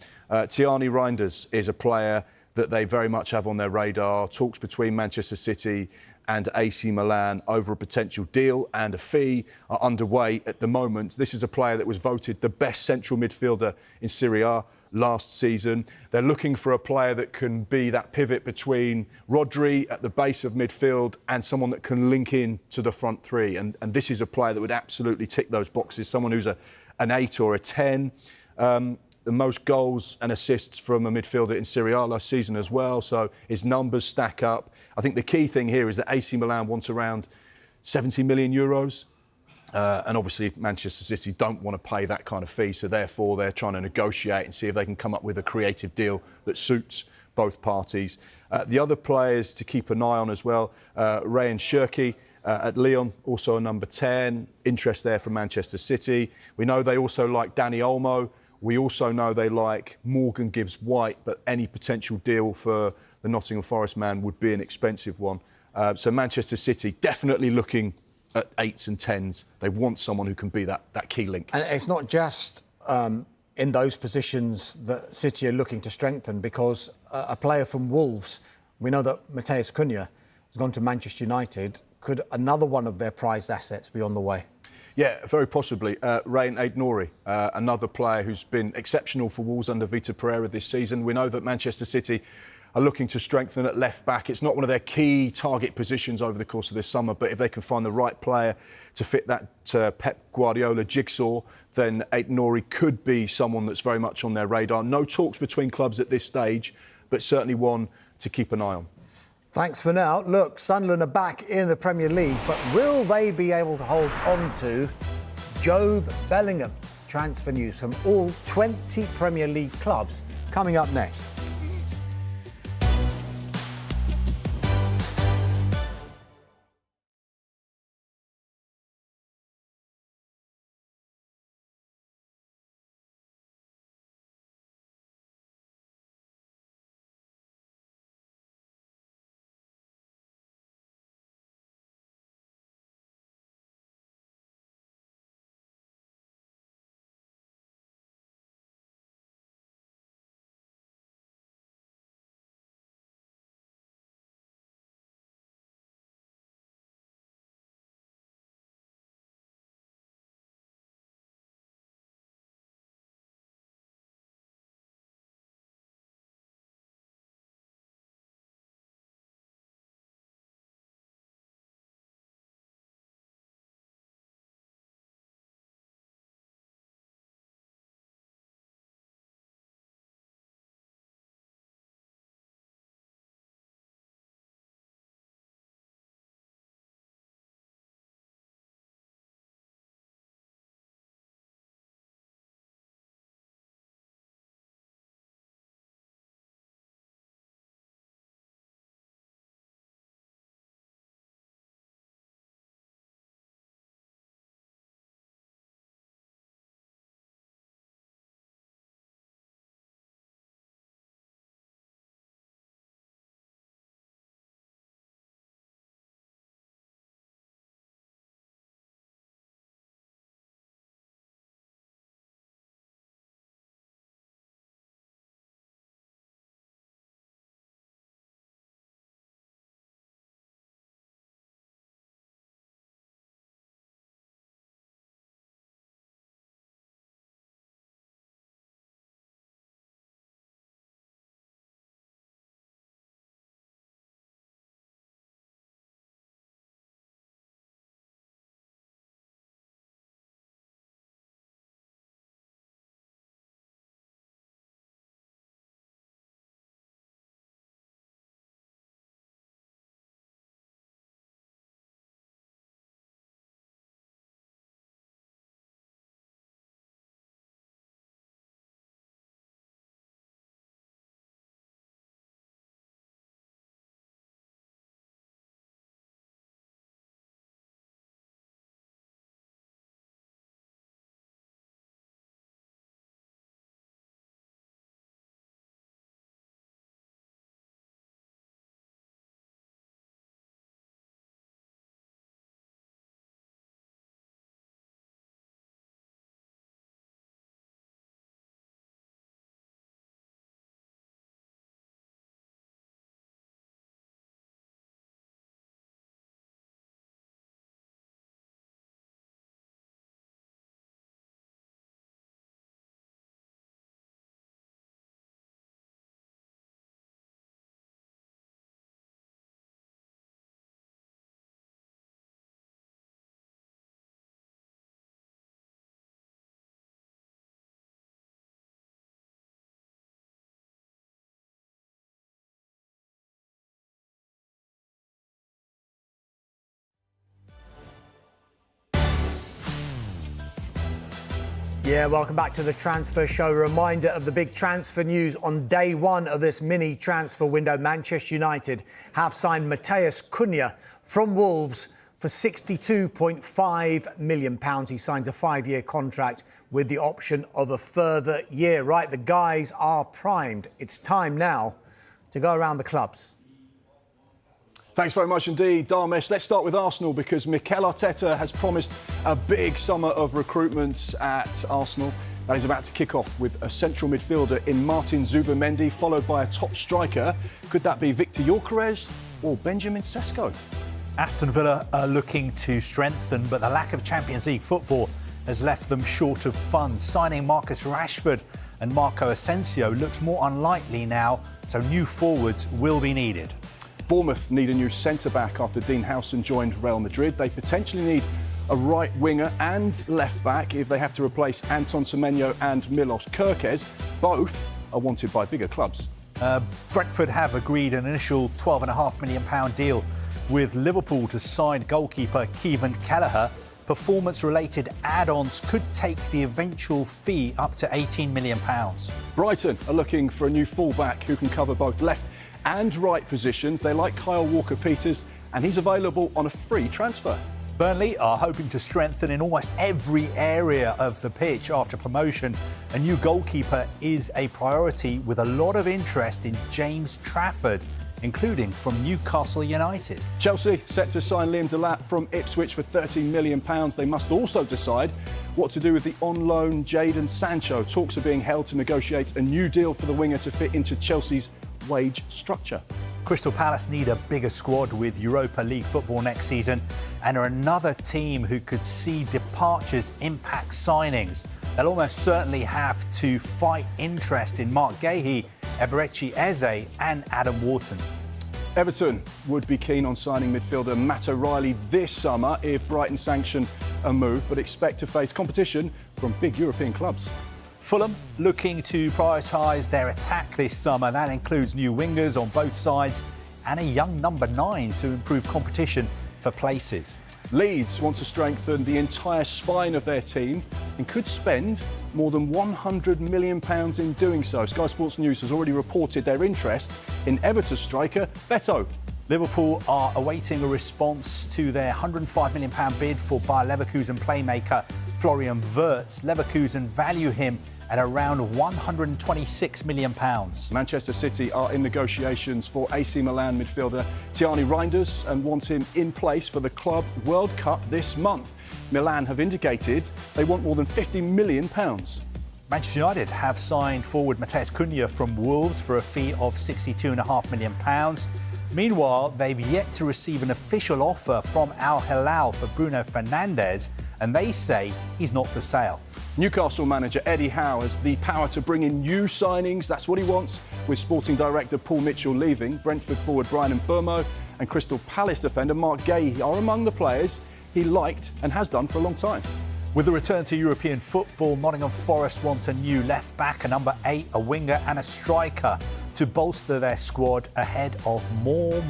Tierney Reinders is a player that they very much have on their radar. Talks between Manchester City and AC Milan over a potential deal and a fee are underway at the moment. This is a player that was voted the best central midfielder in Serie A last season. They're looking for a player that can be that pivot between Rodri at the base of midfield and someone that can link in to the front three. And this is a player that would absolutely tick those boxes, someone who's an 8 or a 10. The most goals and assists from a midfielder in Serie A last season as well, so his numbers stack up. I think the key thing here is that AC Milan wants around 70 million euros, and obviously Manchester City don't want to pay that kind of fee, so therefore they're trying to negotiate and see if they can come up with a creative deal that suits both parties. The other players to keep an eye on as well, Ryan Cherki at Lyon, also a number 10, interest there from Manchester City. We know they also like Danny Olmo. We also know they like Morgan Gibbs-White, but any potential deal for the Nottingham Forest man would be an expensive one. So Manchester City definitely looking at 8s and 10s. They want someone who can be that key link.
And it's not just in those positions that City are looking to strengthen, because a player from Wolves, we know that Matheus Cunha has gone to Manchester United. Could another one of their prized assets be on the way?
Yeah, very possibly. Rayan Aït-Nouri, another player who's been exceptional for Wolves under Vitor Pereira this season. We know that Manchester City are looking to strengthen at left-back. It's not one of their key target positions over the course of this summer, but if they can find the right player to fit that Pep Guardiola jigsaw, then Aït-Nouri could be someone that's very much on their radar. No talks between clubs at this stage, but certainly one to keep an eye on.
Thanks for now. Look, Sunderland are back in the Premier League, but will they be able to hold on to Jobe Bellingham? Transfer news from all 20 Premier League clubs coming up next. Yeah, welcome back to the Transfer Show. Reminder of the big transfer news on day one of this mini transfer window. Manchester United have signed Matheus Cunha from Wolves for £62.5 million. He signs a 5-year contract with the option of a further year. Right, the guys are primed. It's time now to go around the clubs.
Thanks very much indeed, Dharmesh. Let's start with Arsenal because Mikel Arteta has promised a big summer of recruitment at Arsenal. That is about to kick off with a central midfielder in Martin Zubimendi, followed by a top striker. Could that be Victor Gyökeres or Benjamin Sesko?
Aston Villa are looking to strengthen, but the lack of Champions League football has left them short of funds. Signing Marcus Rashford and Marco Asensio looks more unlikely now, so new forwards will be needed.
Bournemouth need a new centre-back after Dean Howson joined Real Madrid. They potentially need a right winger and left-back if they have to replace Anton Semenyo and Milos Kerkez. Both are wanted by bigger clubs.
Brentford have agreed an initial £12.5 million deal with Liverpool to sign goalkeeper Kevin Kelleher. Performance-related add-ons could take the eventual fee up to £18 million.
Brighton are looking for a new full-back who can cover both left and right positions. They like Kyle Walker-Peters and he's available on a free transfer.
Burnley are hoping to strengthen in almost every area of the pitch after promotion. A new goalkeeper is a priority with a lot of interest in James Trafford, including from Newcastle United.
Chelsea set to sign Liam Delap from Ipswich for £13 million. They must also decide what to do with the on-loan Jadon Sancho. Talks are being held to negotiate a new deal for the winger to fit into Chelsea's wage structure.
Crystal Palace need a bigger squad with Europa League football next season and are another team who could see departures impact signings. They'll almost certainly have to fight interest in Mark Gahey, Eberechi Eze and Adam Wharton.
Everton would be keen on signing midfielder Matt O'Reilly this summer if Brighton sanction a move, but expect to face competition from big European clubs.
Fulham looking to prioritise their attack this summer. That includes new wingers on both sides and a young number 9 to improve competition for places.
Leeds want to strengthen the entire spine of their team and could spend more than £100 million in doing so. Sky Sports News has already reported their interest in Everton striker Beto.
Liverpool are awaiting a response to their £105 million bid for Bayer Leverkusen playmaker Florian Wirtz. Leverkusen value him at around £126 million.
Manchester City are in negotiations for AC Milan midfielder Tiani Reinders and want him in place for the Club World Cup this month. Milan have indicated they want more than £50 million.
Manchester United have signed forward Matheus Cunha from Wolves for a fee of £62.5 million. Meanwhile, they've yet to receive an official offer from Al Hilal for Bruno Fernandes, and they say he's not for sale.
Newcastle manager Eddie Howe has the power to bring in new signings. That's what he wants, with sporting director Paul Mitchell leaving. Brentford forward Brian Mbeumo and Crystal Palace defender Mark Gahey are among the players he liked and has done for a long time.
With the return to European football, Nottingham Forest want a new left-back, a number 8, a winger and a striker to bolster their squad ahead of more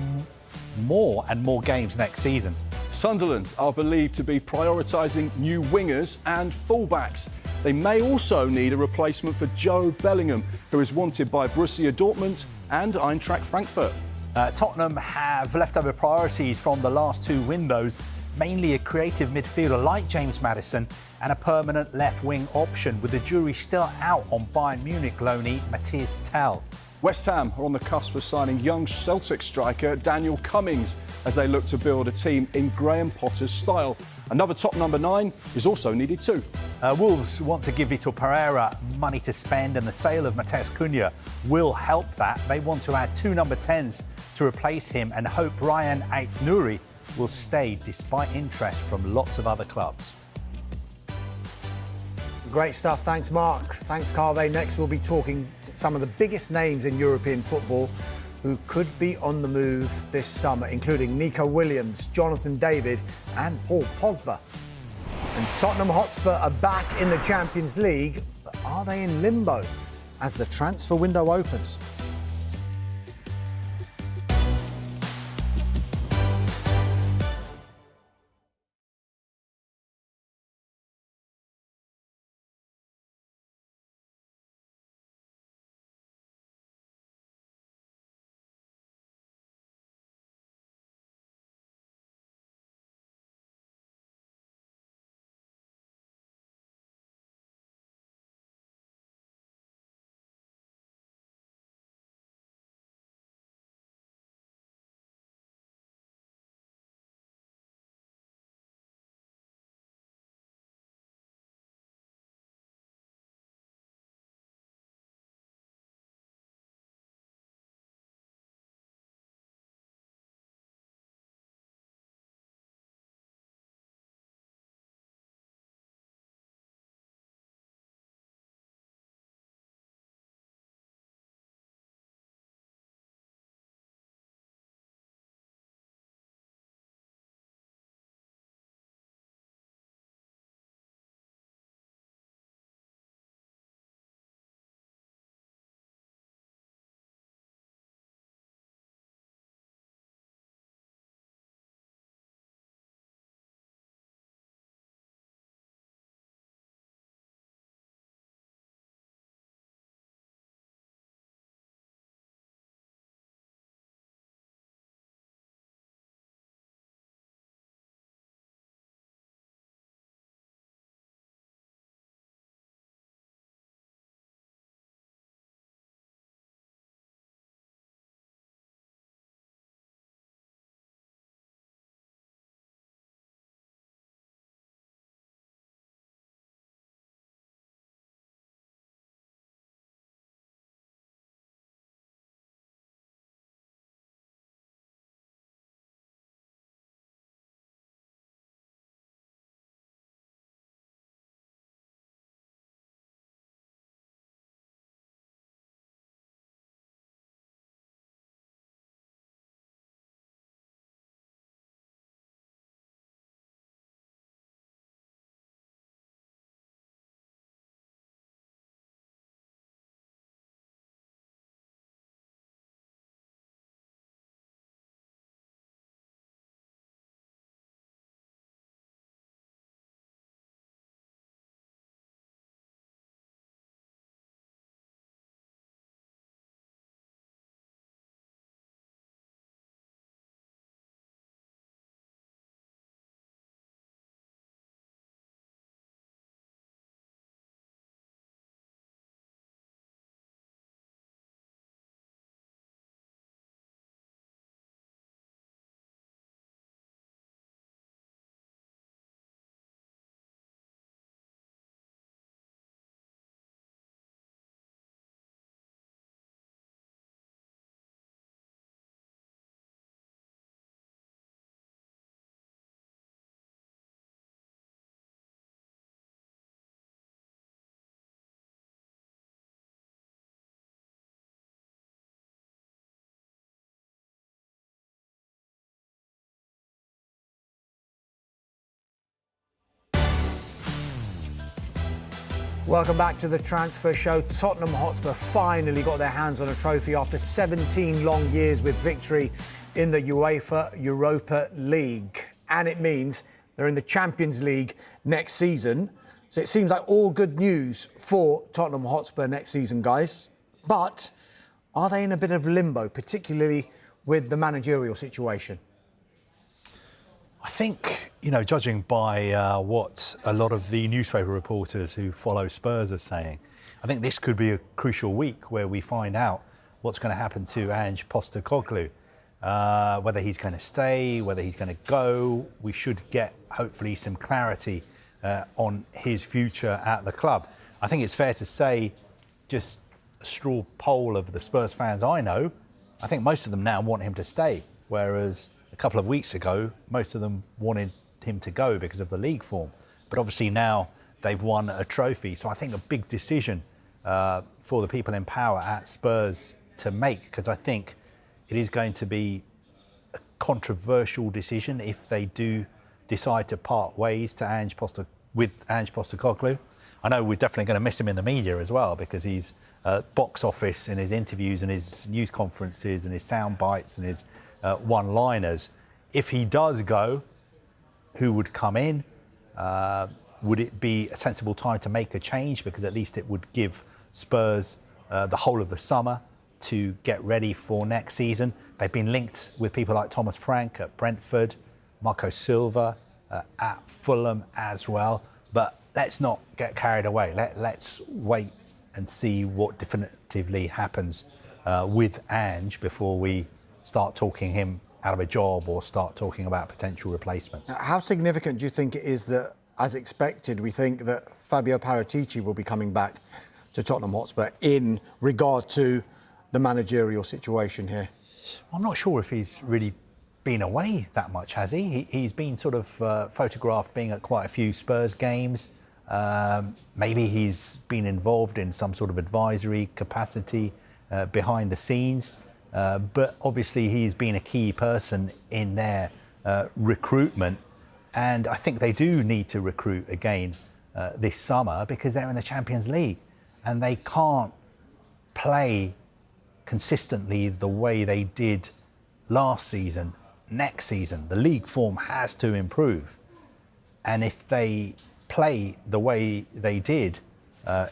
and more games next season.
Sunderland are believed to be prioritising new wingers and fullbacks. They may also need a replacement for Joe Bellingham, who is wanted by Borussia Dortmund and Eintracht Frankfurt.
Tottenham have leftover priorities from the last 2 windows, mainly a creative midfielder like James Maddison and a permanent left-wing option, with the jury still out on Bayern Munich loanee Matthias Tell.
West Ham are on the cusp of signing young Celtic striker Daniel Cummings as they look to build a team in Graham Potter's style. Another top number 9 is also needed too.
Wolves want to give Vitor Pereira money to spend, and the sale of Matheus Cunha will help that. They want to add 2 number 10s to replace him and hope Ryan Aït-Nouri will stay despite interest from lots of other clubs.
Great stuff. Thanks, Mark. Thanks, Carve. Next, we'll be talking some of the biggest names in European football who could be on the move this summer, including Nico Williams, Jonathan David and Paul Pogba. And Tottenham Hotspur are back in the Champions League, but are they in limbo as the transfer window opens? Welcome back to the Transfer Show. Tottenham Hotspur finally got their hands on a trophy after 17 long years with victory in the UEFA Europa League. And it means they're in the Champions League next season. So it seems like all good news for Tottenham Hotspur next season, guys. But are they in a bit of limbo, particularly with the managerial situation?
I think, judging by what a lot of the newspaper reporters who follow Spurs are saying, I think this could be a crucial week where we find out what's going to happen to Ange Postecoglou. Whether he's going to stay, whether he's going to go. We should get, hopefully, some clarity on his future at the club. I think it's fair to say, just a straw poll of the Spurs fans I know, I think most of them now want him to stay, whereas a couple of weeks ago, most of them wanted him to go because of the league form. But obviously now they've won a trophy. So I think a big decision for the people in power at Spurs to make, because I think it is going to be a controversial decision if they do decide to part ways with Ange Postecoglou. I know we're definitely going to miss him in the media as well, because he's box office in his interviews and his news conferences and his sound bites and his one-liners. If he does go, who would come in? Would it be a sensible time to make a change? Because at least it would give Spurs the whole of the summer to get ready for next season. They've been linked with people like Thomas Frank at Brentford, Marco Silva at Fulham as well. But let's not get carried away. Let's wait and see what definitively happens with Ange before we start talking him out of a job or start talking about potential replacements.
How significant do you think it is that, as expected, we think that Fabio Paratici will be coming back to Tottenham Hotspur in regard to the managerial situation here?
I'm not sure if he's really been away that much, has he? He's been sort of photographed being at quite a few Spurs games. Maybe he's been involved in some sort of advisory capacity behind the scenes. But obviously he's been a key person in their recruitment. And I think they do need to recruit again this summer, because they're in the Champions League and they can't play consistently the way they did last season, next season. The league form has to improve. And if they play the way they did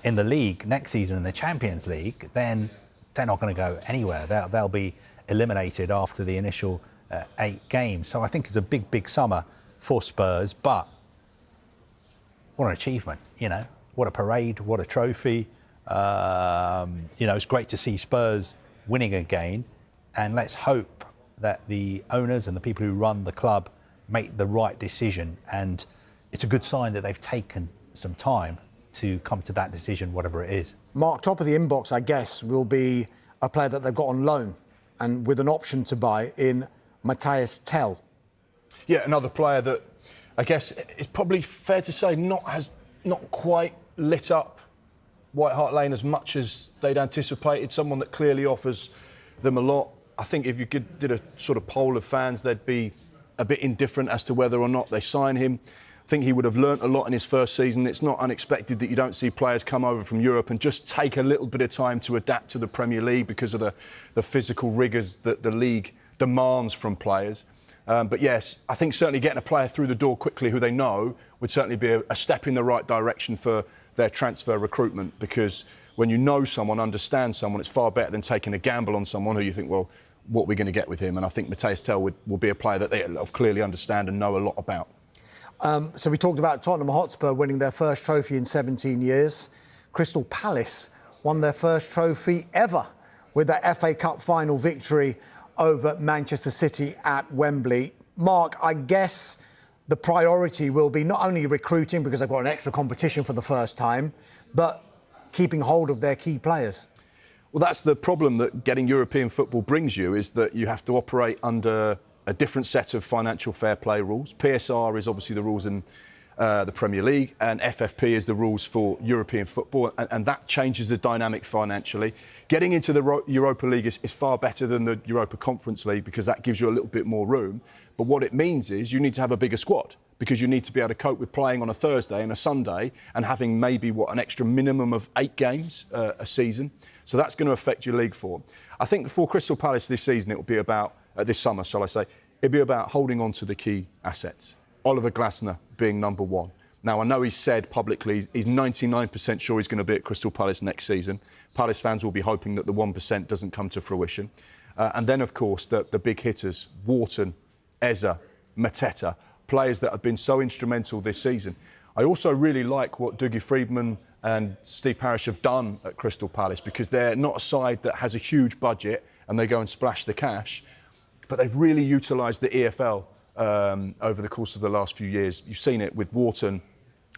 in the league next season in the Champions League, then they're not going to go anywhere. They'll be eliminated after the initial 8 games. So I think it's a big, big summer for Spurs. But what an achievement, What a parade, what a trophy. It's great to see Spurs winning again. And let's hope that the owners and the people who run the club make the right decision. And it's a good sign that they've taken some time to come to that decision, whatever it is.
Mark, top of the inbox, I guess, will be a player that they've got on loan and with an option to buy in Matthias Tell.
Yeah, another player that I guess it's probably fair to say has not quite lit up White Hart Lane as much as they'd anticipated. Someone that clearly offers them a lot. I think if you did a sort of poll of fans, they'd be a bit indifferent as to whether or not they sign him. I think he would have learnt a lot in his first season. It's not unexpected that you don't see players come over from Europe and just take a little bit of time to adapt to the Premier League because of the physical rigours that the league demands from players. But yes, I think certainly getting a player through the door quickly who they know would certainly be a step in the right direction for their transfer recruitment, because when you know someone, understand someone, it's far better than taking a gamble on someone who you think, well, what are we going to get with him? And I think Matthias Tell will be a player that they clearly understand and know a lot about.
So we talked about Tottenham Hotspur winning their first trophy in 17 years. Crystal Palace won their first trophy ever with their FA Cup final victory over Manchester City at Wembley. Mark, I guess the priority will be not only recruiting, because they've got an extra competition for the first time, but keeping hold of their key players.
Well, that's the problem that getting European football brings you, is that you have to operate under a different set of financial fair play rules. PSR is obviously the rules in the Premier League, and FFP is the rules for European football, and that changes the dynamic financially. Getting into the Europa League is far better than the Europa Conference League, because that gives you a little bit more room. But what it means is you need to have a bigger squad, because you need to be able to cope with playing on a Thursday and a Sunday and having maybe, an extra minimum of 8 games a season. So that's going to affect your league form. I think for Crystal Palace this season, it will be about, this summer, shall I say, it'll be about holding on to the key assets. Oliver Glasner being number one. Now, I know he's said publicly he's 99% sure he's going to be at Crystal Palace next season. Palace fans will be hoping that the 1% doesn't come to fruition. And then, of course, the big hitters, Wharton, Eze, Mateta, players that have been so instrumental this season. I also really like what Dougie Freedman and Steve Parish have done at Crystal Palace, because they're not a side that has a huge budget and they go and splash the cash, but they've really utilised the EFL over the course of the last few years. You've seen it with Wharton,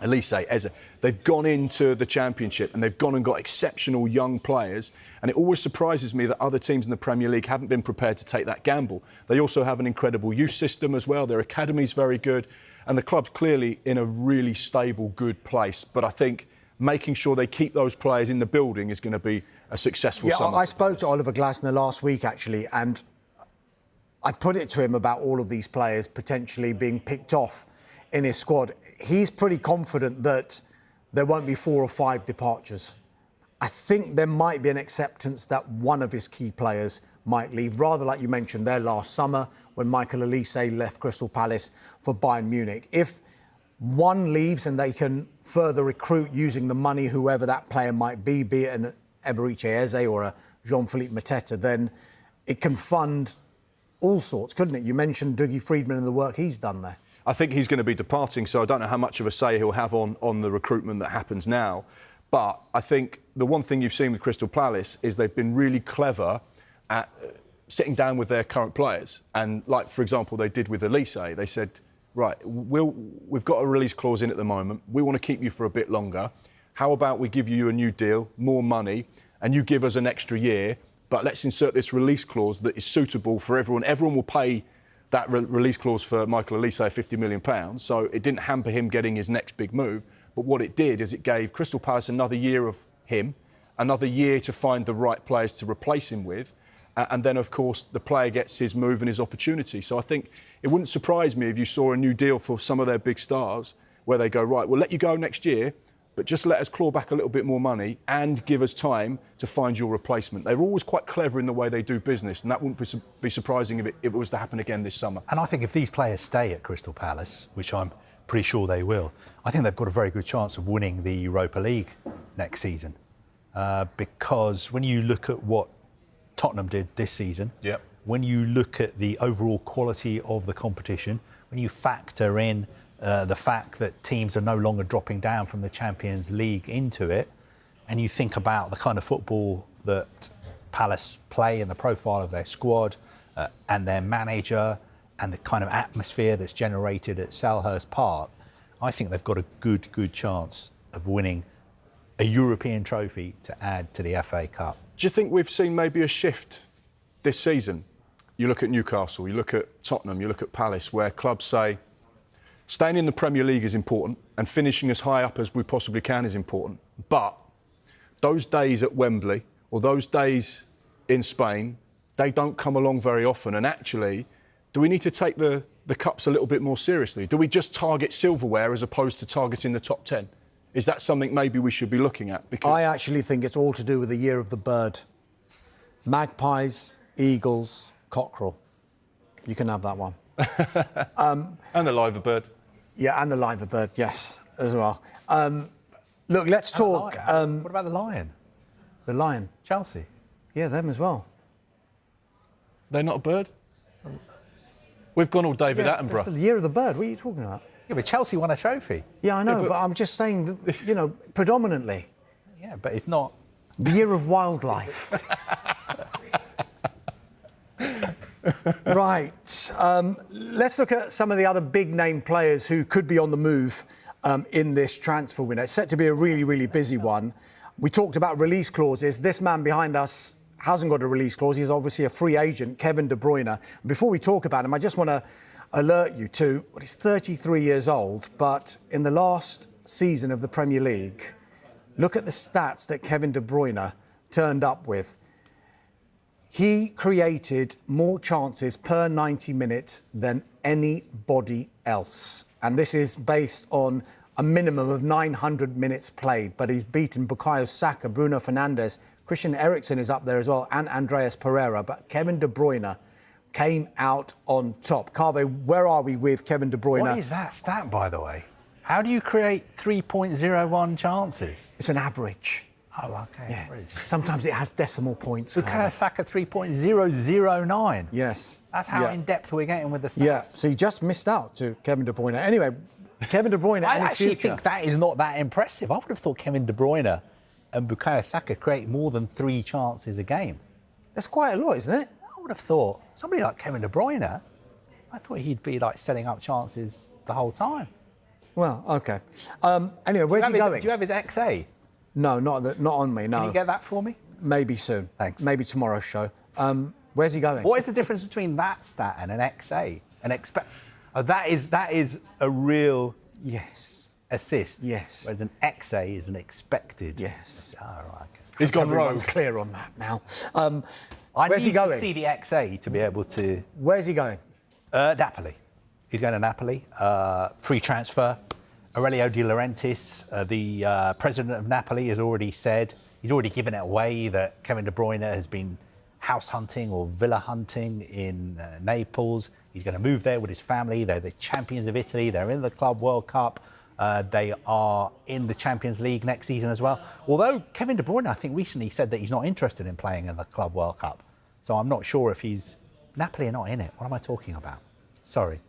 Elise, Eze. They've gone into the Championship and they've gone and got exceptional young players, and it always surprises me that other teams in the Premier League haven't been prepared to take that gamble. They also have an incredible youth system as well. Their academy's very good, and the club's clearly in a really stable, good place. But I think making sure they keep those players in the building is going to be a successful summer.
I spoke to Oliver Glasner last week, actually, and I put it to him about all of these players potentially being picked off in his squad. He's pretty confident that there won't be 4 or 5 departures. I think there might be an acceptance that one of his key players might leave, rather like you mentioned there last summer when Michael Elise left Crystal Palace for Bayern Munich. If one leaves and they can further recruit using the money, whoever that player might be it an Eberechi Eze or a Jean-Philippe Mateta, then it can fund all sorts, couldn't it? You mentioned Dougie Freedman and the work he's done there.
I think he's going to be departing, so I don't know how much of a say he'll have on the recruitment that happens now. But I think the one thing you've seen with Crystal Palace is they've been really clever at sitting down with their current players. And like, for example, they did with Elise. They said, right, we've got a release clause in at the moment. We want to keep you for a bit longer. How about we give you a new deal, more money, and you give us an extra year, but let's insert this release clause that is suitable for everyone. Everyone will pay that release clause for Michael Elise, £50 million. So it didn't hamper him getting his next big move. But what it did is it gave Crystal Palace another year of him, another year to find the right players to replace him with. And then, of course, the player gets his move and his opportunity. So I think it wouldn't surprise me if you saw a new deal for some of their big stars where they go, right, we'll let you go next year, but just let us claw back a little bit more money and give us time to find your replacement. They're always quite clever in the way they do business, and that wouldn't be surprising if it was to happen again this summer.
And I think if these players stay at Crystal Palace, which I'm pretty sure they will, I think they've got a very good chance of winning the Europa League next season. Because when you look at what Tottenham did this season,
yep,
when you look at the overall quality of the competition, when you factor in the fact that teams are no longer dropping down from the Champions League into it, and you think about the kind of football that Palace play and the profile of their squad and their manager and the kind of atmosphere that's generated at Selhurst Park, I think they've got a good chance of winning a European trophy to add to the FA Cup.
Do you think we've seen maybe a shift this season? You look at Newcastle, you look at Tottenham, you look at Palace, where clubs say, staying in the Premier League is important and finishing as high up as we possibly can is important. But those days at Wembley or those days in Spain, they don't come along very often. And actually, do we need to take the cups a little bit more seriously? Do we just target silverware as opposed to targeting the top 10? Is that something maybe we should be looking at? Because
I actually think it's all to do with the year of the bird. Magpies, eagles, cockerel. You can have that one.
and the liver bird.
Yeah, and the liver bird, yes, as well. Look, let's talk.
What about the lion?
The lion.
Chelsea.
Yeah, them as well.
They're not a bird? We've gone all David Attenborough.
It's the year of the bird. What are you talking about?
Yeah, but Chelsea won a trophy.
Yeah, I know, but I'm just saying, that, you know, predominantly.
Yeah, but it's not.
The year of wildlife. Right. Let's look at some of the other big-name players who could be on the move in this transfer window. It's set to be a really busy one. We talked about release clauses. This man behind us hasn't got a release clause. He's obviously a free agent, Kevin De Bruyne. Before we talk about him, I just want to alert you to, he's 33 years old, but in the last season of the Premier League, look at the stats that Kevin De Bruyne turned up with. He created more chances per 90 minutes than anybody else. And this is based on a minimum of 900 minutes played. But he's beaten Bukayo Saka, Bruno Fernandes, Christian Eriksen is up there as well, and Andreas Pereira. But Kevin De Bruyne came out on top. Carve, where are we with Kevin De Bruyne?
What is that stat, by the way? How do you create 3.01 chances?
It's an average.
Oh, okay.
Yeah.
Average.
Sometimes it has decimal points.
Bukayo
Carve.
Saka 3.009.
Yes.
That's how
Yeah.
in depth we're getting with the stats.
Yeah, so you just missed out to Kevin De Bruyne. Anyway, Kevin De Bruyne
I
and his
actually
future.
think that is not that impressive. I would have thought Kevin De Bruyne and Bukayo Saka create more than 3 chances a game.
That's quite a lot, isn't it?
I would have thought somebody like Kevin De Bruyne, I thought he'd be like setting up chances the whole time.
Well, OK. Anyway, where's he going?
Do you have his XA?
No, not on me, no.
Can you get that for me?
Maybe soon.
Thanks.
Maybe tomorrow's show. Where's he going?
What is the difference between that stat and an XA? That is a real
Yes.
assist.
Yes.
Whereas an XA is an expected.
Yes.
Oh, right. Okay.
He's gone
Everyone's
rogue.
clear on that now.
I
Where's
need
he going?
to see the XA to be able to.
Where's he going?
Napoli. He's going to Napoli. Free transfer. Aurelio De Laurentiis, the president of Napoli, has already said, he's already given it away that Kevin De Bruyne has been house hunting or villa hunting in Naples. He's going to move there with his family. They're the champions of Italy. They're in the Club World Cup. They are in the Champions League next season as well. Although Kevin De Bruyne, I think, recently said that he's not interested in playing in the Club World Cup. So I'm not sure if he's... Napoli are not in it. What am I talking about? Sorry.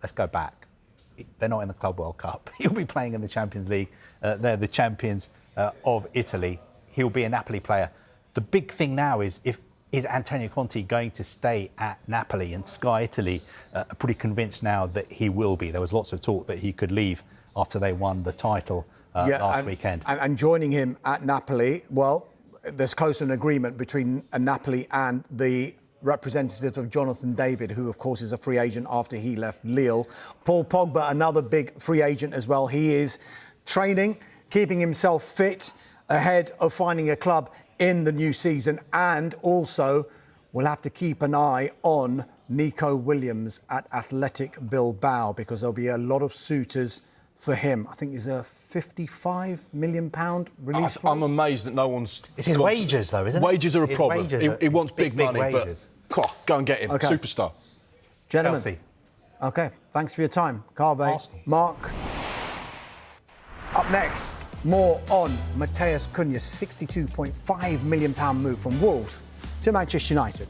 Let's go back. They're not in the Club World Cup. He'll be playing in the Champions League. They're the champions of Italy. He'll be a Napoli player. The big thing now is is Antonio Conte going to stay at Napoli? And Sky Italy are pretty convinced now that he will be. There was lots of talk that he could leave after they won the title last weekend.
And joining him at Napoli, well, there's close to an agreement between Napoli and the representatives of Jonathan David, who, of course, is a free agent after he left Lille. Paul Pogba, another big free agent as well. He is training, keeping himself fit ahead of finding a club in the new season. And also, we'll have to keep an eye on Nico Williams at Athletic Bilbao, because there'll be a lot of suitors for him. I think he's a £55 million release clause.
I'm amazed that no one's...
It's his wages, though, isn't it?
Wages are a
His
problem.
wages
He
are
wants big money,
wages.
but go and get him.
Okay.
Superstar.
Gentlemen.
Chelsea.
OK, thanks for your time. Carve,
Arsenal.
Mark. Up next, more on Matheus Cunha's £62.5 million move from Wolves to Manchester United.